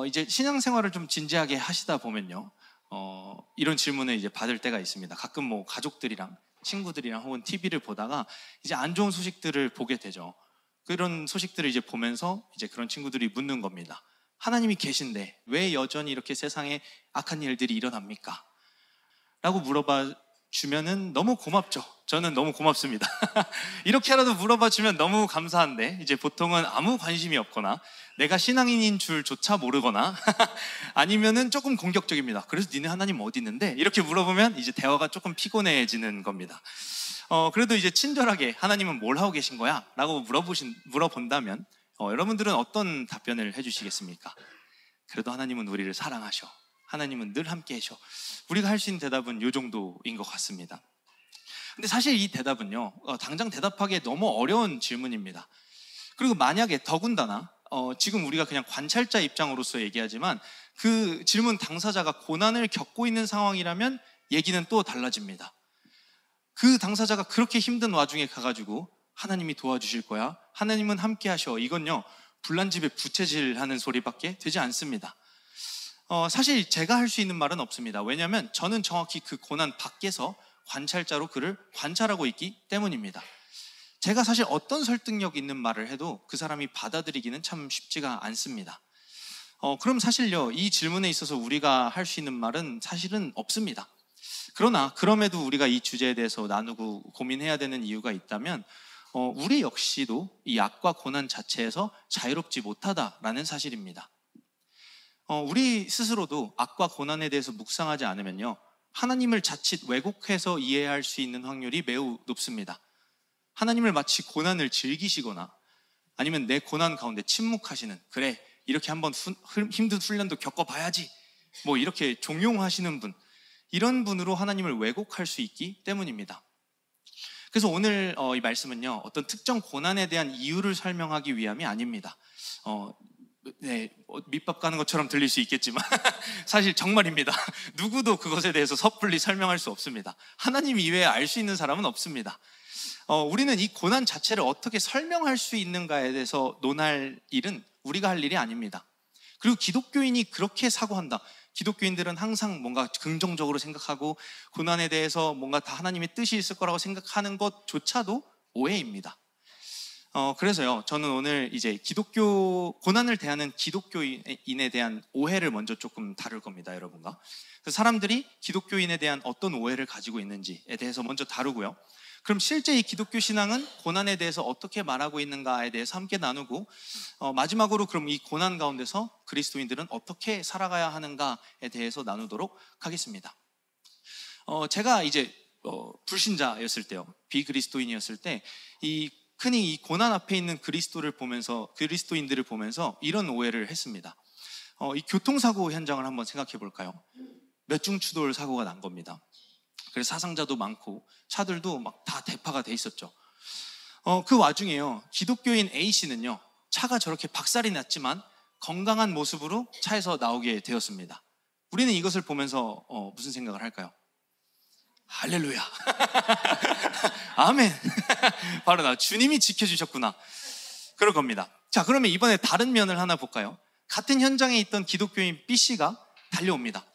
이제 신앙생활을 좀 진지하게 하시다 보면요, 이런 질문을 이제 받을 때가 있습니다. 가끔 뭐 가족들이랑 친구들이랑 혹은 TV를 보다가 이제 안 좋은 소식들을 보게 되죠. 그런 소식들을 이제 보면서 이제 그런 친구들이 묻는 겁니다. 하나님이 계신데 왜 여전히 이렇게 세상에 악한 일들이 일어납니까? 라고 물어봐 주면은 너무 고맙죠. 저는 너무 고맙습니다. 이렇게라도 물어봐 주면 너무 감사한데, 이제 보통은 아무 관심이 없거나 내가 신앙인인 줄조차 모르거나 아니면은 조금 공격적입니다. 그래서 니네 하나님 어디 있는데? 이렇게 물어보면 이제 대화가 조금 피곤해지는 겁니다. 그래도 이제 친절하게 하나님은 뭘 하고 계신 거야? 라고 물어본다면 여러분들은 어떤 답변을 해주시겠습니까? 그래도 하나님은 우리를 사랑하셔. 하나님은 늘 함께 하셔. 우리가 할 수 있는 대답은 이 정도인 것 같습니다. 근데 사실 이 대답은요, 당장 대답하기에 너무 어려운 질문입니다. 그리고 만약에 더군다나 지금 우리가 그냥 관찰자 입장으로서 얘기하지만 그 질문 당사자가 고난을 겪고 있는 상황이라면 얘기는 또 달라집니다. 그 당사자가 그렇게 힘든 와중에 가가지고 하나님이 도와주실 거야, 하나님은 함께 하셔, 이건요 불난집에 부채질하는 소리밖에 되지 않습니다. 사실 제가 할 수 있는 말은 없습니다. 왜냐하면 저는 정확히 그 고난 밖에서 관찰자로 그를 관찰하고 있기 때문입니다. 제가 사실 어떤 설득력 있는 말을 해도 그 사람이 받아들이기는 참 쉽지가 않습니다. 그럼 사실요, 이 질문에 있어서 우리가 할 수 있는 말은 사실은 없습니다. 그러나 그럼에도 우리가 이 주제에 대해서 나누고 고민해야 되는 이유가 있다면 우리 역시도 이 악과 고난 자체에서 자유롭지 못하다라는 사실입니다. 우리 스스로도 악과 고난에 대해서 묵상하지 않으면요, 하나님을 자칫 왜곡해서 이해할 수 있는 확률이 매우 높습니다. 하나님을 마치 고난을 즐기시거나 아니면 내 고난 가운데 침묵하시는, 그래 이렇게 한번 힘든 훈련도 겪어봐야지, 뭐 이렇게 종용하시는 분, 이런 분으로 하나님을 왜곡할 수 있기 때문입니다. 그래서 오늘 이 말씀은요, 어떤 특정 고난에 대한 이유를 설명하기 위함이 아닙니다. 네, 밑밥 가는 것처럼 들릴 수 있겠지만 사실 정말입니다. 누구도 그것에 대해서 섣불리 설명할 수 없습니다. 하나님 이외에 알 수 있는 사람은 없습니다. 우리는 이 고난 자체를 어떻게 설명할 수 있는가에 대해서 논할 일은 우리가 할 일이 아닙니다. 그리고 기독교인이 그렇게 사고한다, 기독교인들은 항상 뭔가 긍정적으로 생각하고 고난에 대해서 뭔가 다 하나님의 뜻이 있을 거라고 생각하는 것조차도 오해입니다. 그래서요, 저는 오늘 이제 고난을 대하는 기독교인에 대한 오해를 먼저 조금 다룰 겁니다, 여러분과. 그래서 사람들이 기독교인에 대한 어떤 오해를 가지고 있는지에 대해서 먼저 다루고요. 그럼 실제 이 기독교 신앙은 고난에 대해서 어떻게 말하고 있는가에 대해서 함께 나누고, 마지막으로 그럼 이 고난 가운데서 그리스도인들은 어떻게 살아가야 하는가에 대해서 나누도록 하겠습니다. 제가 이제 불신자였을 때요, 비그리스도인이었을 때 흔히 이 고난 앞에 있는 그리스도인들을 보면서 이런 오해를 했습니다. 이 교통사고 현장을 한번 생각해 볼까요? 몇 중 추돌 사고가 난 겁니다. 그래서 사상자도 많고 차들도 막 다 대파가 돼 있었죠. 그 와중에요, 기독교인 A씨는요, 차가 저렇게 박살이 났지만 건강한 모습으로 차에서 나오게 되었습니다. 우리는 이것을 보면서 무슨 생각을 할까요? 할렐루야. 아멘. 바로 나 주님이 지켜주셨구나, 그럴 겁니다. 자, 그러면 이번에 다른 면을 하나 볼까요? 같은 현장에 있던 기독교인 B씨가 달려옵니다.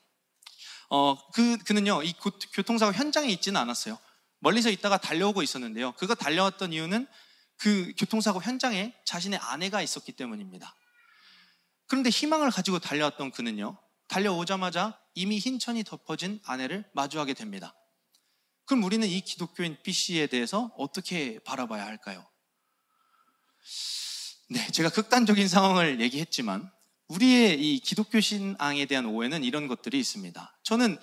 그는요, 이 교통사고 현장에 있지는 않았어요. 멀리서 있다가 달려오고 있었는데요, 그가 달려왔던 이유는 그 교통사고 현장에 자신의 아내가 있었기 때문입니다. 그런데 희망을 가지고 달려왔던 그는요, 달려오자마자 이미 흰천이 덮어진 아내를 마주하게 됩니다. 그럼 우리는 이 기독교인 B씨에 대해서 어떻게 바라봐야 할까요? 네, 제가 극단적인 상황을 얘기했지만 우리의 이 기독교 신앙에 대한 오해는 이런 것들이 있습니다. 저는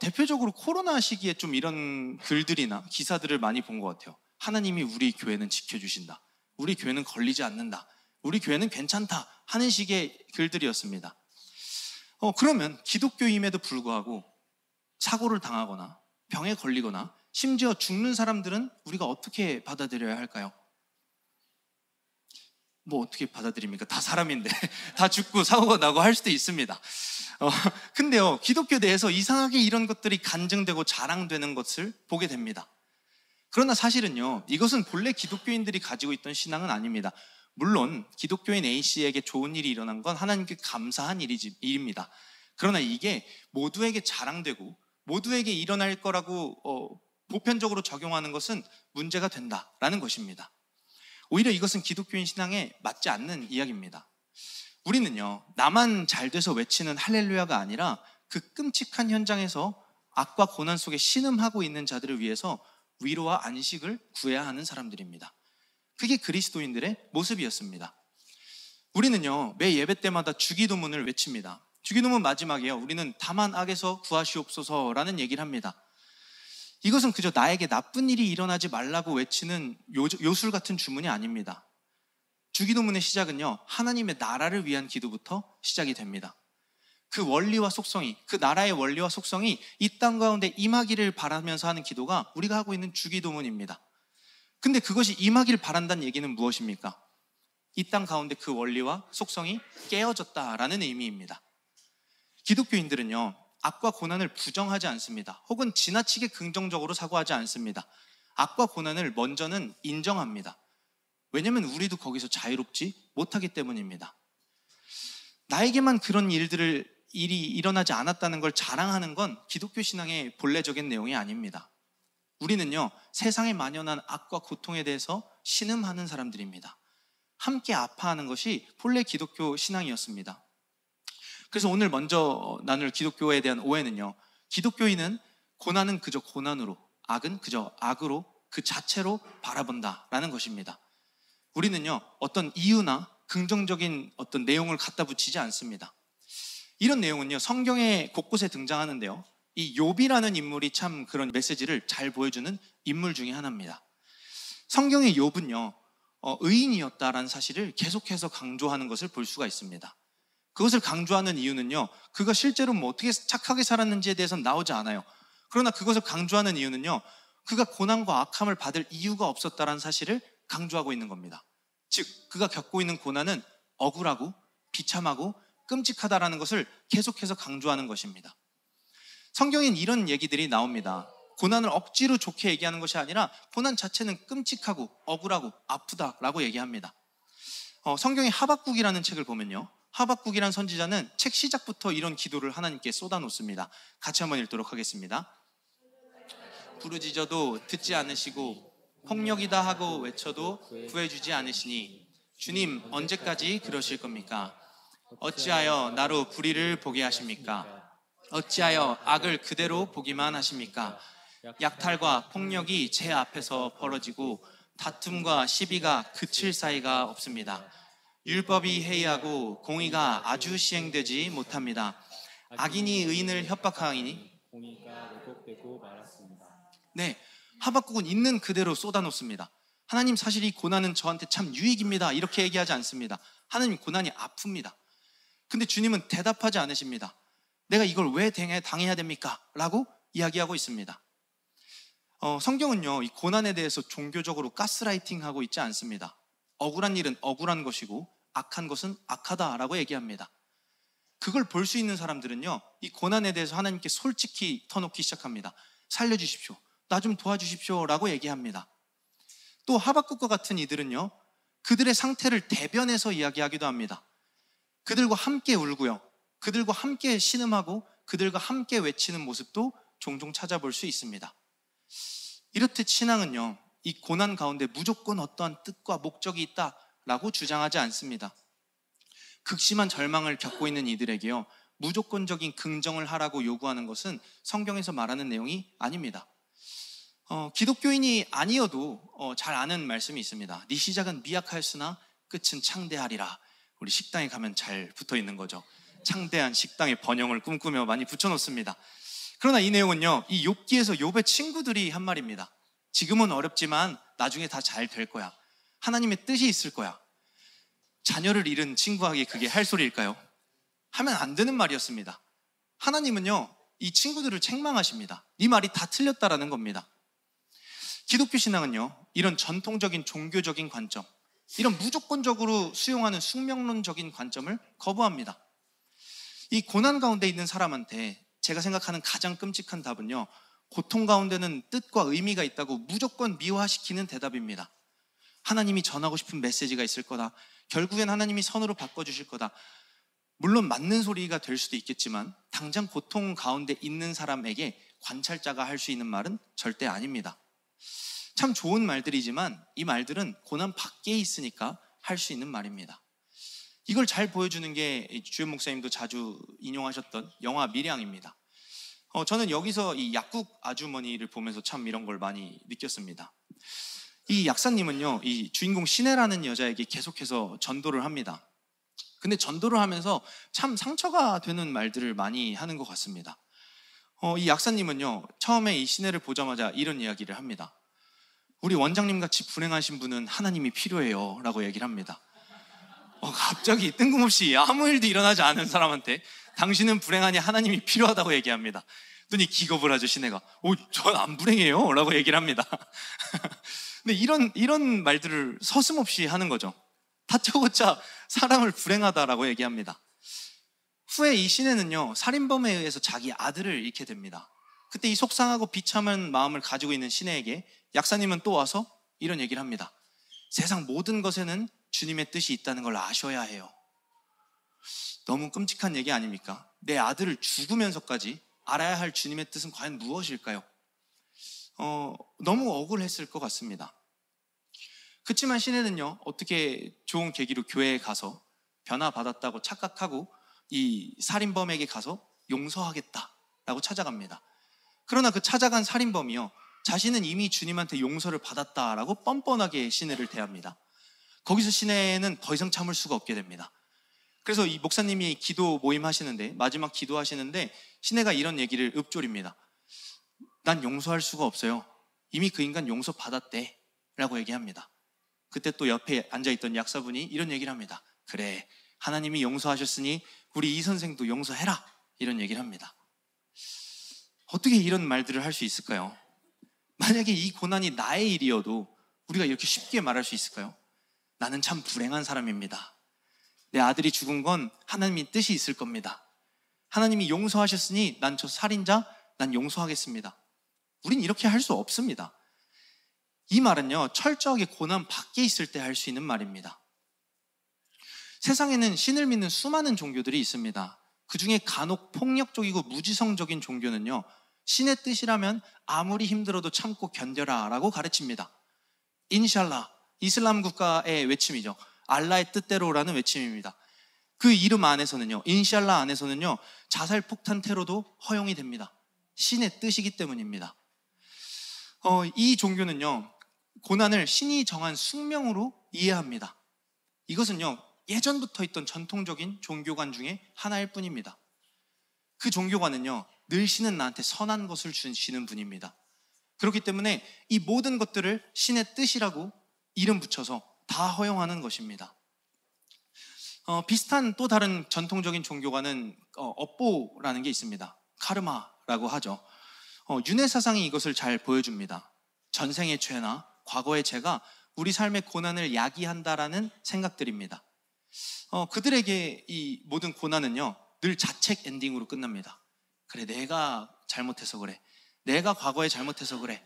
대표적으로 코로나 시기에 좀 이런 글들이나 기사들을 많이 본 것 같아요. 하나님이 우리 교회는 지켜주신다, 우리 교회는 걸리지 않는다, 우리 교회는 괜찮다 하는 식의 글들이었습니다. 그러면 기독교임에도 불구하고 사고를 당하거나 병에 걸리거나 심지어 죽는 사람들은 우리가 어떻게 받아들여야 할까요? 뭐 어떻게 받아들입니까? 다 사람인데 다 죽고 사고가 나고 할 수도 있습니다. 근데요, 기독교 내에서 이상하게 이런 것들이 간증되고 자랑되는 것을 보게 됩니다. 그러나 사실은요, 이것은 본래 기독교인들이 가지고 있던 신앙은 아닙니다. 물론 기독교인 A씨에게 좋은 일이 일어난 건 하나님께 감사한 일입니다. 그러나 이게 모두에게 자랑되고 모두에게 일어날 거라고 보편적으로 적용하는 것은 문제가 된다라는 것입니다. 오히려 이것은 기독교인 신앙에 맞지 않는 이야기입니다. 우리는요, 나만 잘 돼서 외치는 할렐루야가 아니라 그 끔찍한 현장에서 악과 고난 속에 신음하고 있는 자들을 위해서 위로와 안식을 구해야 하는 사람들입니다. 그게 그리스도인들의 모습이었습니다. 우리는요, 매 예배 때마다 주기도문을 외칩니다. 주기도문 마지막에요, 우리는 다만 악에서 구하시옵소서라는 얘기를 합니다. 이것은 그저 나에게 나쁜 일이 일어나지 말라고 외치는 요술 같은 주문이 아닙니다. 주기도문의 시작은요, 하나님의 나라를 위한 기도부터 시작이 됩니다. 그 원리와 속성이, 그 나라의 원리와 속성이 이 땅 가운데 임하기를 바라면서 하는 기도가 우리가 하고 있는 주기도문입니다. 근데 그것이 임하기를 바란다는 얘기는 무엇입니까? 이 땅 가운데 그 원리와 속성이 깨어졌다라는 의미입니다. 기독교인들은요, 악과 고난을 부정하지 않습니다. 혹은 지나치게 긍정적으로 사고하지 않습니다. 악과 고난을 먼저는 인정합니다. 왜냐하면 우리도 거기서 자유롭지 못하기 때문입니다. 나에게만 그런 일이 일어나지 않았다는 걸 자랑하는 건 기독교 신앙의 본래적인 내용이 아닙니다. 우리는요, 세상에 만연한 악과 고통에 대해서 신음하는 사람들입니다. 함께 아파하는 것이 본래 기독교 신앙이었습니다. 그래서 오늘 먼저 나눌 기독교에 대한 오해는요, 기독교인은 고난은 그저 고난으로, 악은 그저 악으로, 그 자체로 바라본다라는 것입니다. 우리는요, 어떤 이유나 긍정적인 어떤 내용을 갖다 붙이지 않습니다. 이런 내용은요, 성경에 곳곳에 등장하는데요, 이 욥이라는 인물이 참 그런 메시지를 잘 보여주는 인물 중에 하나입니다. 성경의 욥은요, 의인이었다라는 사실을 계속해서 강조하는 것을 볼 수가 있습니다. 그것을 강조하는 이유는요, 그가 실제로 어떻게 착하게 살았는지에 대해서는 나오지 않아요. 그러나 그것을 강조하는 이유는요, 그가 고난과 악함을 받을 이유가 없었다라는 사실을 강조하고 있는 겁니다. 즉, 그가 겪고 있는 고난은 억울하고 비참하고 끔찍하다라는 것을 계속해서 강조하는 것입니다. 성경엔 이런 얘기들이 나옵니다. 고난을 억지로 좋게 얘기하는 것이 아니라 고난 자체는 끔찍하고 억울하고 아프다라고 얘기합니다. 성경의 하박국이라는 책을 보면요, 하박국이라는 선지자는 책 시작부터 이런 기도를 하나님께 쏟아놓습니다. 같이 한번 읽도록 하겠습니다. 부르짖어도 듣지 않으시고 폭력이다 하고 외쳐도 구해주지 않으시니 주님 언제까지 그러실 겁니까? 어찌하여 나로 불의를 보게 하십니까? 어찌하여 악을 그대로 보기만 하십니까? 약탈과 폭력이 제 앞에서 벌어지고 다툼과 시비가 그칠 사이가 없습니다. 율법이 해이하고 공의가 아주 시행되지 못합니다. 악인이 의인을 협박하니 공의가 왜곡되고 말았습니다. 네, 하박국은 있는 그대로 쏟아놓습니다. 하나님, 사실 이 고난은 저한테 참 유익입니다, 이렇게 얘기하지 않습니다. 하나님, 고난이 아픕니다. 근데 주님은 대답하지 않으십니다. 내가 이걸 왜 당해야 됩니까? 라고 이야기하고 있습니다. 성경은요, 이 고난에 대해서 종교적으로 가스라이팅하고 있지 않습니다. 억울한 일은 억울한 것이고 악한 것은 악하다라고 얘기합니다. 그걸 볼 수 있는 사람들은요, 이 고난에 대해서 하나님께 솔직히 터놓기 시작합니다. 살려주십시오, 나 좀 도와주십시오 라고 얘기합니다. 또 하박국과 같은 이들은요, 그들의 상태를 대변해서 이야기하기도 합니다. 그들과 함께 울고요, 그들과 함께 신음하고 그들과 함께 외치는 모습도 종종 찾아볼 수 있습니다. 이렇듯 신앙은요, 이 고난 가운데 무조건 어떠한 뜻과 목적이 있다라고 주장하지 않습니다. 극심한 절망을 겪고 있는 이들에게요, 무조건적인 긍정을 하라고 요구하는 것은 성경에서 말하는 내용이 아닙니다. 기독교인이 아니어도 잘 아는 말씀이 있습니다. 네 시작은 미약하였으나 끝은 창대하리라. 우리 식당에 가면 잘 붙어있는 거죠. 창대한 식당의 번영을 꿈꾸며 많이 붙여놓습니다. 그러나 이 내용은요, 이 욥기에서 욥의 친구들이 한 말입니다. 지금은 어렵지만 나중에 다 잘 될 거야. 하나님의 뜻이 있을 거야. 자녀를 잃은 친구에게 그게 할 소리일까요? 하면 안 되는 말이었습니다. 하나님은요, 이 친구들을 책망하십니다. 네 말이 다 틀렸다라는 겁니다. 기독교 신앙은요, 이런 전통적인 종교적인 관점, 이런 무조건적으로 수용하는 숙명론적인 관점을 거부합니다. 이 고난 가운데 있는 사람한테 제가 생각하는 가장 끔찍한 답은요, 고통 가운데는 뜻과 의미가 있다고 무조건 미화시키는 대답입니다. 하나님이 전하고 싶은 메시지가 있을 거다. 결국엔 하나님이 선으로 바꿔주실 거다. 물론 맞는 소리가 될 수도 있겠지만 당장 고통 가운데 있는 사람에게 관찰자가 할 수 있는 말은 절대 아닙니다. 참 좋은 말들이지만 이 말들은 고난 밖에 있으니까 할 수 있는 말입니다. 이걸 잘 보여주는 게 주연 목사님도 자주 인용하셨던 영화 밀양입니다. 저는 여기서 이 약국 아주머니를 보면서 참 이런 걸 많이 느꼈습니다. 이 약사님은요, 이 주인공 신혜라는 여자에게 계속해서 전도를 합니다. 근데 전도를 하면서 참 상처가 되는 말들을 많이 하는 것 같습니다. 이 약사님은요, 처음에 이 신혜를 보자마자 이런 이야기를 합니다. 우리 원장님 같이 불행하신 분은 하나님이 필요해요 라고 얘기를 합니다. 갑자기 뜬금없이 아무 일도 일어나지 않은 사람한테 당신은 불행하니 하나님이 필요하다고 얘기합니다. 그랬더니 기겁을 하죠, 신혜가. 전 안 불행해요 라고 얘기를 합니다. 근데 이런 말들을 서슴없이 하는 거죠. 다짜고짜 사람을 불행하다라고 얘기합니다. 후에 이 신혜는요, 살인범에 의해서 자기 아들을 잃게 됩니다. 그때 이 속상하고 비참한 마음을 가지고 있는 신혜에게 약사님은 또 와서 이런 얘기를 합니다. 세상 모든 것에는 주님의 뜻이 있다는 걸 아셔야 해요. 너무 끔찍한 얘기 아닙니까? 내 아들을 죽으면서까지 알아야 할 주님의 뜻은 과연 무엇일까요? 너무 억울했을 것 같습니다. 그렇지만 신혜는요, 어떻게 좋은 계기로 교회에 가서 변화받았다고 착각하고 이 살인범에게 가서 용서하겠다라고 찾아갑니다. 그러나 그 찾아간 살인범이요, 자신은 이미 주님한테 용서를 받았다라고 뻔뻔하게 신혜를 대합니다. 거기서 신혜는 더 이상 참을 수가 없게 됩니다. 그래서 이 목사님이 기도 모임 하시는데, 마지막 기도 하시는데 신혜가 이런 얘기를 읊조립니다. 난 용서할 수가 없어요. 이미 그 인간 용서 받았대 라고 얘기합니다. 그때 또 옆에 앉아있던 약사분이 이런 얘기를 합니다. 그래, 하나님이 용서하셨으니 우리 이 선생도 용서해라, 이런 얘기를 합니다. 어떻게 이런 말들을 할 수 있을까요? 만약에 이 고난이 나의 일이어도 우리가 이렇게 쉽게 말할 수 있을까요? 나는 참 불행한 사람입니다. 내 아들이 죽은 건 하나님의 뜻이 있을 겁니다. 하나님이 용서하셨으니 난 저 살인자, 난 용서하겠습니다. 우린 이렇게 할 수 없습니다. 이 말은요, 철저하게 고난 밖에 있을 때 할 수 있는 말입니다. 세상에는 신을 믿는 수많은 종교들이 있습니다. 그 중에 간혹 폭력적이고 무지성적인 종교는요, 신의 뜻이라면 아무리 힘들어도 참고 견뎌라 라고 가르칩니다. 인샬라, 이슬람 국가의 외침이죠. 알라의 뜻대로라는 외침입니다. 그 이름 안에서는요, 인샬라 안에서는요, 자살 폭탄 테러도 허용이 됩니다. 신의 뜻이기 때문입니다. 이 종교는요, 고난을 신이 정한 숙명으로 이해합니다. 이것은요, 예전부터 있던 전통적인 종교관 중에 하나일 뿐입니다. 그 종교관은요, 늘 신은 나한테 선한 것을 주시는 분입니다. 그렇기 때문에 이 모든 것들을 신의 뜻이라고 이름 붙여서 다 허용하는 것입니다. 비슷한 또 다른 전통적인 종교관은 업보라는 게 있습니다. 카르마라고 하죠. 윤회 사상이 이것을 잘 보여줍니다. 전생의 죄나 과거의 죄가 우리 삶의 고난을 야기한다라는 생각들입니다. 그들에게 이 모든 고난은요, 늘 자책 엔딩으로 끝납니다. 그래, 내가 잘못해서 그래, 내가 과거에 잘못해서 그래,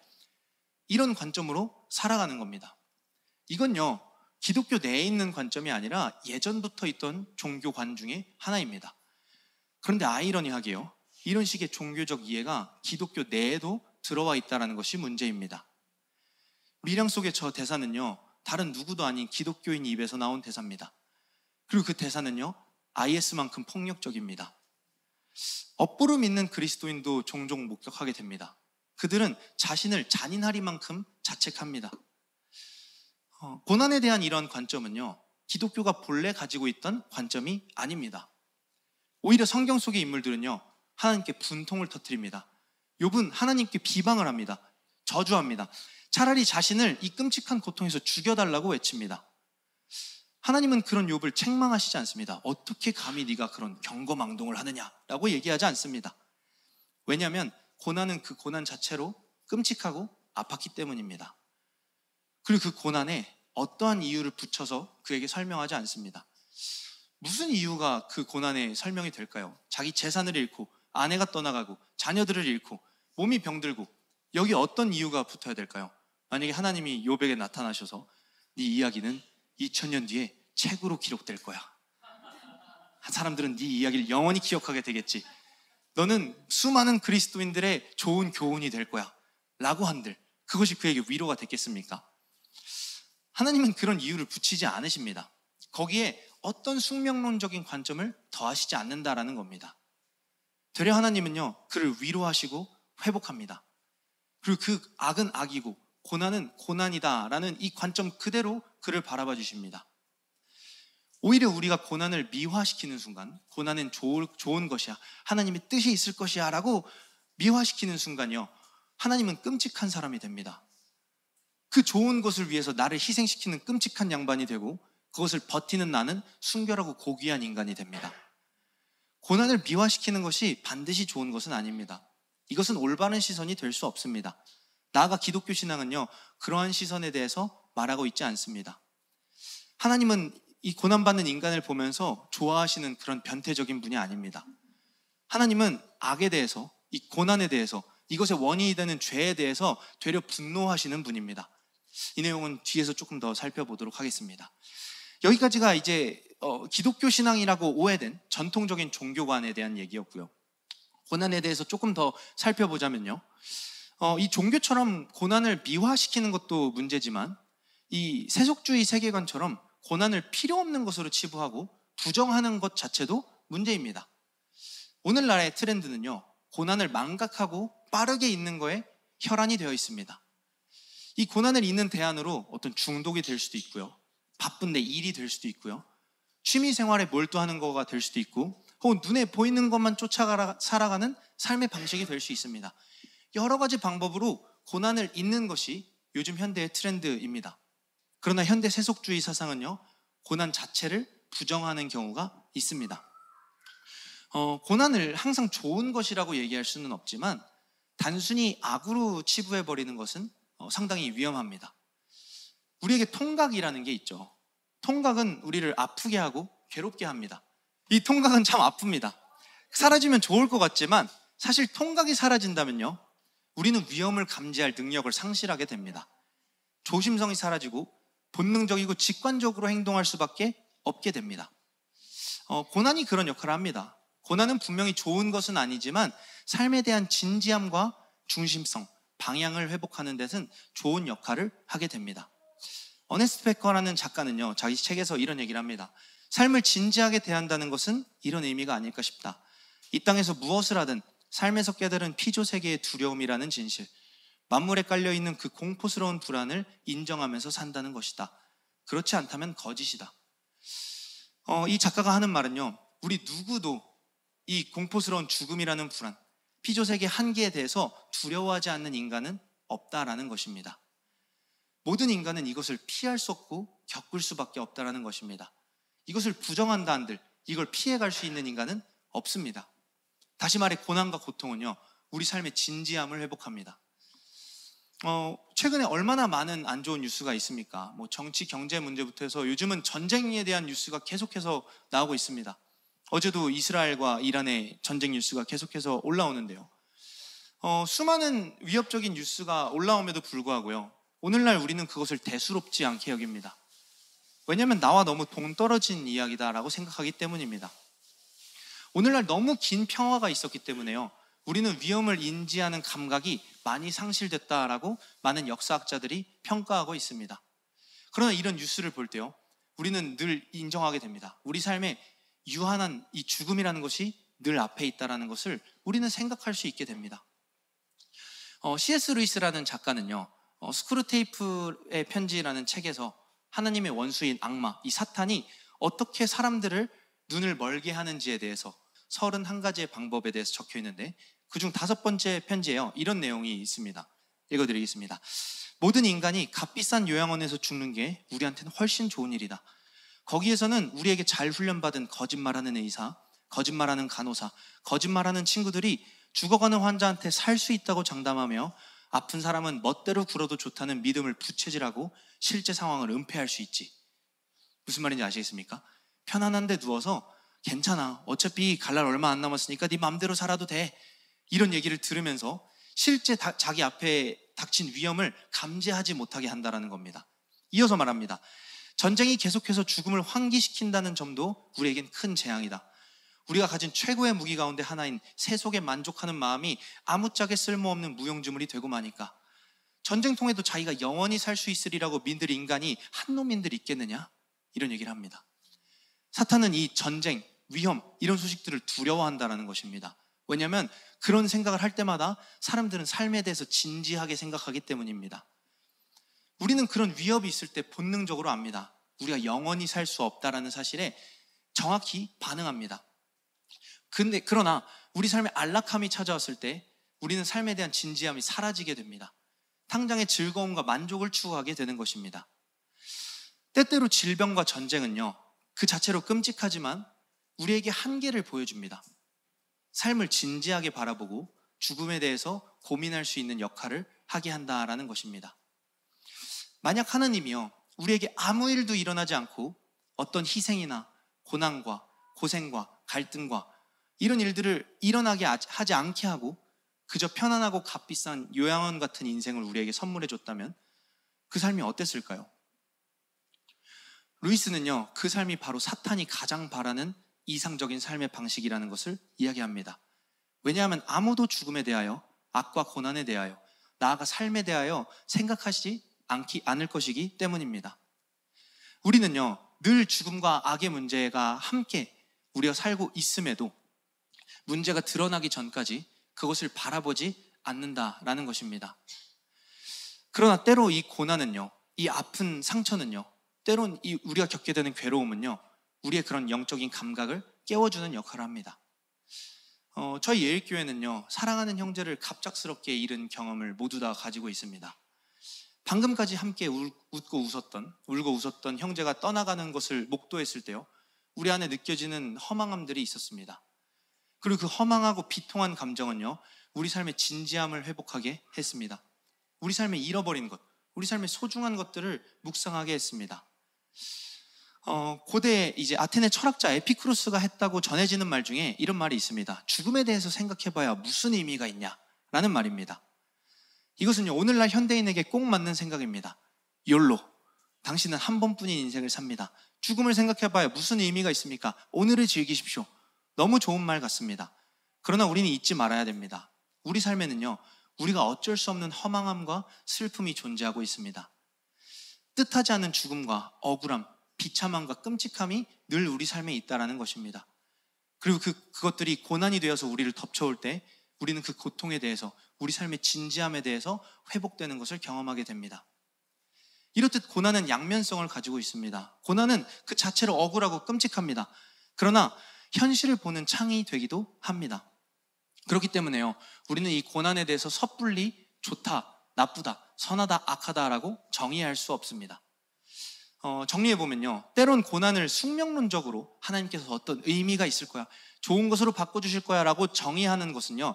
이런 관점으로 살아가는 겁니다. 이건요, 기독교 내에 있는 관점이 아니라 예전부터 있던 종교관 중에 하나입니다. 그런데 아이러니하게요, 이런 식의 종교적 이해가 기독교 내에도 들어와 있다는 것이 문제입니다. 밀양 속의 저 대사는요, 다른 누구도 아닌 기독교인 입에서 나온 대사입니다. 그리고 그 대사는요, IS만큼 폭력적입니다. 업보를 믿는 그리스도인도 종종 목격하게 됩니다. 그들은 자신을 잔인하리만큼 자책합니다. 고난에 대한 이런 관점은요, 기독교가 본래 가지고 있던 관점이 아닙니다. 오히려 성경 속의 인물들은요, 하나님께 분통을 터뜨립니다. 욥은 하나님께 비방을 합니다. 저주합니다. 차라리 자신을 이 끔찍한 고통에서 죽여달라고 외칩니다. 하나님은 그런 욥을 책망하시지 않습니다. 어떻게 감히 네가 그런 경거망동을 하느냐라고 얘기하지 않습니다. 왜냐하면 고난은 그 고난 자체로 끔찍하고 아팠기 때문입니다. 그리고 그 고난에 어떠한 이유를 붙여서 그에게 설명하지 않습니다. 무슨 이유가 그 고난의 설명이 될까요? 자기 재산을 잃고 아내가 떠나가고 자녀들을 잃고 몸이 병들고, 여기 어떤 이유가 붙어야 될까요? 만약에 하나님이 욥에게 나타나셔서 네 이야기는 2000년 뒤에 책으로 기록될 거야. 사람들은 네 이야기를 영원히 기억하게 되겠지. 너는 수많은 그리스도인들의 좋은 교훈이 될 거야 라고 한들 그것이 그에게 위로가 됐겠습니까? 하나님은 그런 이유를 붙이지 않으십니다. 거기에 어떤 숙명론적인 관점을 더하시지 않는다라는 겁니다. 되려 하나님은요, 그를 위로하시고 회복합니다. 그리고 그 악은 악이고 고난은 고난이다라는 이 관점 그대로 그를 바라봐 주십니다. 오히려 우리가 고난을 미화시키는 순간, 고난은 좋은 것이야, 하나님의 뜻이 있을 것이야 라고 미화시키는 순간이요, 하나님은 끔찍한 사람이 됩니다. 그 좋은 것을 위해서 나를 희생시키는 끔찍한 양반이 되고 그것을 버티는 나는 순결하고 고귀한 인간이 됩니다. 고난을 미화시키는 것이 반드시 좋은 것은 아닙니다. 이것은 올바른 시선이 될 수 없습니다. 나아가 기독교 신앙은요, 그러한 시선에 대해서 말하고 있지 않습니다. 하나님은 이 고난받는 인간을 보면서 좋아하시는 그런 변태적인 분이 아닙니다. 하나님은 악에 대해서, 이 고난에 대해서, 이것의 원인이 되는 죄에 대해서 되려 분노하시는 분입니다. 이 내용은 뒤에서 조금 더 살펴보도록 하겠습니다. 여기까지가 이제 기독교 신앙이라고 오해된 전통적인 종교관에 대한 얘기였고요. 고난에 대해서 조금 더 살펴보자면요, 이 종교처럼 고난을 미화시키는 것도 문제지만 이 세속주의 세계관처럼 고난을 필요 없는 것으로 치부하고 부정하는 것 자체도 문제입니다. 오늘날의 트렌드는요, 고난을 망각하고 빠르게 잊는 거에 혈안이 되어 있습니다. 이 고난을 잊는 대안으로 어떤 중독이 될 수도 있고요, 바쁜데 일이 될 수도 있고요, 취미생활에 몰두하는 거가 될 수도 있고, 혹은 눈에 보이는 것만 쫓아가 살아가는 삶의 방식이 될 수 있습니다. 여러 가지 방법으로 고난을 잊는 것이 요즘 현대의 트렌드입니다. 그러나 현대 세속주의 사상은요, 고난 자체를 부정하는 경우가 있습니다. 고난을 항상 좋은 것이라고 얘기할 수는 없지만 단순히 악으로 치부해버리는 것은 상당히 위험합니다. 우리에게 통각이라는 게 있죠. 통각은 우리를 아프게 하고 괴롭게 합니다. 이 통각은 참 아픕니다. 사라지면 좋을 것 같지만 사실 통각이 사라진다면요, 우리는 위험을 감지할 능력을 상실하게 됩니다. 조심성이 사라지고 본능적이고 직관적으로 행동할 수밖에 없게 됩니다. 고난이 그런 역할을 합니다. 고난은 분명히 좋은 것은 아니지만 삶에 대한 진지함과 중심성, 방향을 회복하는 데는 좋은 역할을 하게 됩니다. 어네스트 베커라는 작가는요, 자기 책에서 이런 얘기를 합니다. 삶을 진지하게 대한다는 것은 이런 의미가 아닐까 싶다. 이 땅에서 무엇을 하든 삶에서 깨달은 피조세계의 두려움이라는 진실, 만물에 깔려있는 그 공포스러운 불안을 인정하면서 산다는 것이다. 그렇지 않다면 거짓이다. 이 작가가 하는 말은요, 우리 누구도 이 공포스러운 죽음이라는 불안, 피조세계 한계에 대해서 두려워하지 않는 인간은 없다라는 것입니다. 모든 인간은 이것을 피할 수 없고 겪을 수밖에 없다라는 것입니다. 이것을 부정한다 한들 이걸 피해갈 수 있는 인간은 없습니다. 다시 말해 고난과 고통은요, 우리 삶의 진지함을 회복합니다. 최근에 얼마나 많은 안 좋은 뉴스가 있습니까? 정치, 경제 문제부터 해서 요즘은 전쟁에 대한 뉴스가 계속해서 나오고 있습니다. 어제도 이스라엘과 이란의 전쟁 뉴스가 계속해서 올라오는데요, 수많은 위협적인 뉴스가 올라옴에도 불구하고요, 오늘날 우리는 그것을 대수롭지 않게 여깁니다. 왜냐하면 나와 너무 동떨어진 이야기다라고 생각하기 때문입니다. 오늘날 너무 긴 평화가 있었기 때문에요, 우리는 위험을 인지하는 감각이 많이 상실됐다라고 많은 역사학자들이 평가하고 있습니다. 그러나 이런 뉴스를 볼 때요, 우리는 늘 인정하게 됩니다. 우리 삶에 유한한 이 죽음이라는 것이 늘 앞에 있다는 것을 우리는 생각할 수 있게 됩니다. C.S. 루이스라는 작가는요, 스크루테이프의 편지라는 책에서 하나님의 원수인 악마, 이 사탄이 어떻게 사람들을 눈을 멀게 하는지에 대해서 31가지의 방법에 대해서 적혀 있는데, 그중 5번째 편지에요, 이런 내용이 있습니다. 읽어드리겠습니다. 모든 인간이 값비싼 요양원에서 죽는 게 우리한테는 훨씬 좋은 일이다. 거기에서는 우리에게 잘 훈련받은 거짓말하는 의사, 거짓말하는 간호사, 거짓말하는 친구들이 죽어가는 환자한테 살 수 있다고 장담하며 아픈 사람은 멋대로 굴어도 좋다는 믿음을 부채질하고 실제 상황을 은폐할 수 있지. 무슨 말인지 아시겠습니까? 편안한데 누워서 괜찮아, 어차피 갈 날 얼마 안 남았으니까 네 맘대로 살아도 돼, 이런 얘기를 들으면서 실제 자기 앞에 닥친 위험을 감지하지 못하게 한다는 겁니다. 이어서 말합니다. 전쟁이 계속해서 죽음을 환기시킨다는 점도 우리에겐 큰 재앙이다. 우리가 가진 최고의 무기 가운데 하나인 세속에 만족하는 마음이 아무짝에 쓸모없는 무용지물이 되고 마니까 전쟁 통해도 자기가 영원히 살 수 있으리라고 믿을 인간이 한 놈인들 있겠느냐? 이런 얘기를 합니다. 사탄은 이 전쟁, 위험 이런 소식들을 두려워한다는 것입니다. 왜냐하면 그런 생각을 할 때마다 사람들은 삶에 대해서 진지하게 생각하기 때문입니다. 우리는 그런 위협이 있을 때 본능적으로 압니다. 우리가 영원히 살 수 없다는 사실에 정확히 반응합니다. 그러나 우리 삶에 안락함이 찾아왔을 때 우리는 삶에 대한 진지함이 사라지게 됩니다. 당장의 즐거움과 만족을 추구하게 되는 것입니다. 때때로 질병과 전쟁은요, 그 자체로 끔찍하지만 우리에게 한계를 보여줍니다. 삶을 진지하게 바라보고 죽음에 대해서 고민할 수 있는 역할을 하게 한다라는 것입니다. 만약 하나님이요, 우리에게 아무 일도 일어나지 않고 어떤 희생이나 고난과 고생과 갈등과 이런 일들을 일어나게 하지 않게 하고 그저 편안하고 값비싼 요양원 같은 인생을 우리에게 선물해 줬다면 그 삶이 어땠을까요? 루이스는요, 그 삶이 바로 사탄이 가장 바라는 이상적인 삶의 방식이라는 것을 이야기합니다. 왜냐하면 아무도 죽음에 대하여, 악과 고난에 대하여, 나아가 삶에 대하여 생각하지 않을 것이기 때문입니다. 우리는요, 늘 죽음과 악의 문제가 함께 우리가 살고 있음에도 문제가 드러나기 전까지 그것을 바라보지 않는다라는 것입니다. 그러나 때로 이 고난은요, 이 아픈 상처는요, 때론 이 우리가 겪게 되는 괴로움은요, 우리의 그런 영적인 감각을 깨워주는 역할을 합니다. 저희 예일교회는요, 사랑하는 형제를 갑작스럽게 잃은 경험을 모두 다 가지고 있습니다. 방금까지 함께 울고 웃었던 형제가 떠나가는 것을 목도했을 때요, 우리 안에 느껴지는 허망함들이 있었습니다. 그리고 그 허망하고 비통한 감정은요, 우리 삶의 진지함을 회복하게 했습니다. 우리 삶에 잃어버린 것, 우리 삶의 소중한 것들을 묵상하게 했습니다. 고대 이제 아테네 철학자 에피쿠로스가 했다고 전해지는 말 중에 이런 말이 있습니다. 죽음에 대해서 생각해봐야 무슨 의미가 있냐라는 말입니다. 이것은요, 오늘날 현대인에게 꼭 맞는 생각입니다. YOLO, 당신은 한 번뿐인 인생을 삽니다. 죽음을 생각해봐야 무슨 의미가 있습니까? 오늘을 즐기십시오. 너무 좋은 말 같습니다. 그러나 우리는 잊지 말아야 됩니다. 우리 삶에는요, 우리가 어쩔 수 없는 허망함과 슬픔이 존재하고 있습니다. 뜻하지 않은 죽음과 억울함, 비참함과 끔찍함이 늘 우리 삶에 있다는 것입니다. 그리고 그것들이 고난이 되어서 우리를 덮쳐올 때 우리는 그 고통에 대해서, 우리 삶의 진지함에 대해서 회복되는 것을 경험하게 됩니다. 이렇듯 고난은 양면성을 가지고 있습니다. 고난은 그 자체로 억울하고 끔찍합니다. 그러나 현실을 보는 창이 되기도 합니다. 그렇기 때문에요, 우리는 이 고난에 대해서 섣불리 좋다, 나쁘다, 선하다, 악하다라고 정의할 수 없습니다. 정리해보면요, 때론 고난을 숙명론적으로 하나님께서 어떤 의미가 있을 거야, 좋은 것으로 바꿔주실 거야 라고 정의하는 것은요,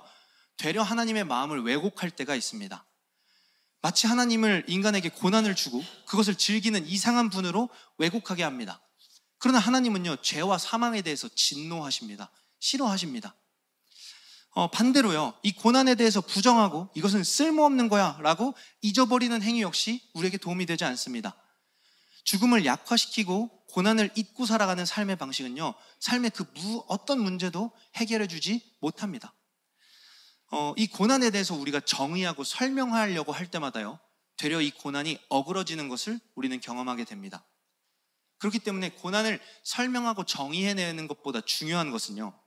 되려 하나님의 마음을 왜곡할 때가 있습니다. 마치 하나님을 인간에게 고난을 주고 그것을 즐기는 이상한 분으로 왜곡하게 합니다. 그러나 하나님은요, 죄와 사망에 대해서 진노하십니다. 싫어하십니다. 반대로요, 이 고난에 대해서 부정하고 이것은 쓸모없는 거야 라고 잊어버리는 행위 역시 우리에게 도움이 되지 않습니다. 죽음을 약화시키고 고난을 잊고 살아가는 삶의 방식은요, 삶의 그 어떤 문제도 해결해 주지 못합니다. 이 고난에 대해서 우리가 정의하고 설명하려고 할 때마다요, 되려 이 고난이 어그러지는 것을 우리는 경험하게 됩니다. 그렇기 때문에 고난을 설명하고 정의해내는 것보다 중요한 것은요,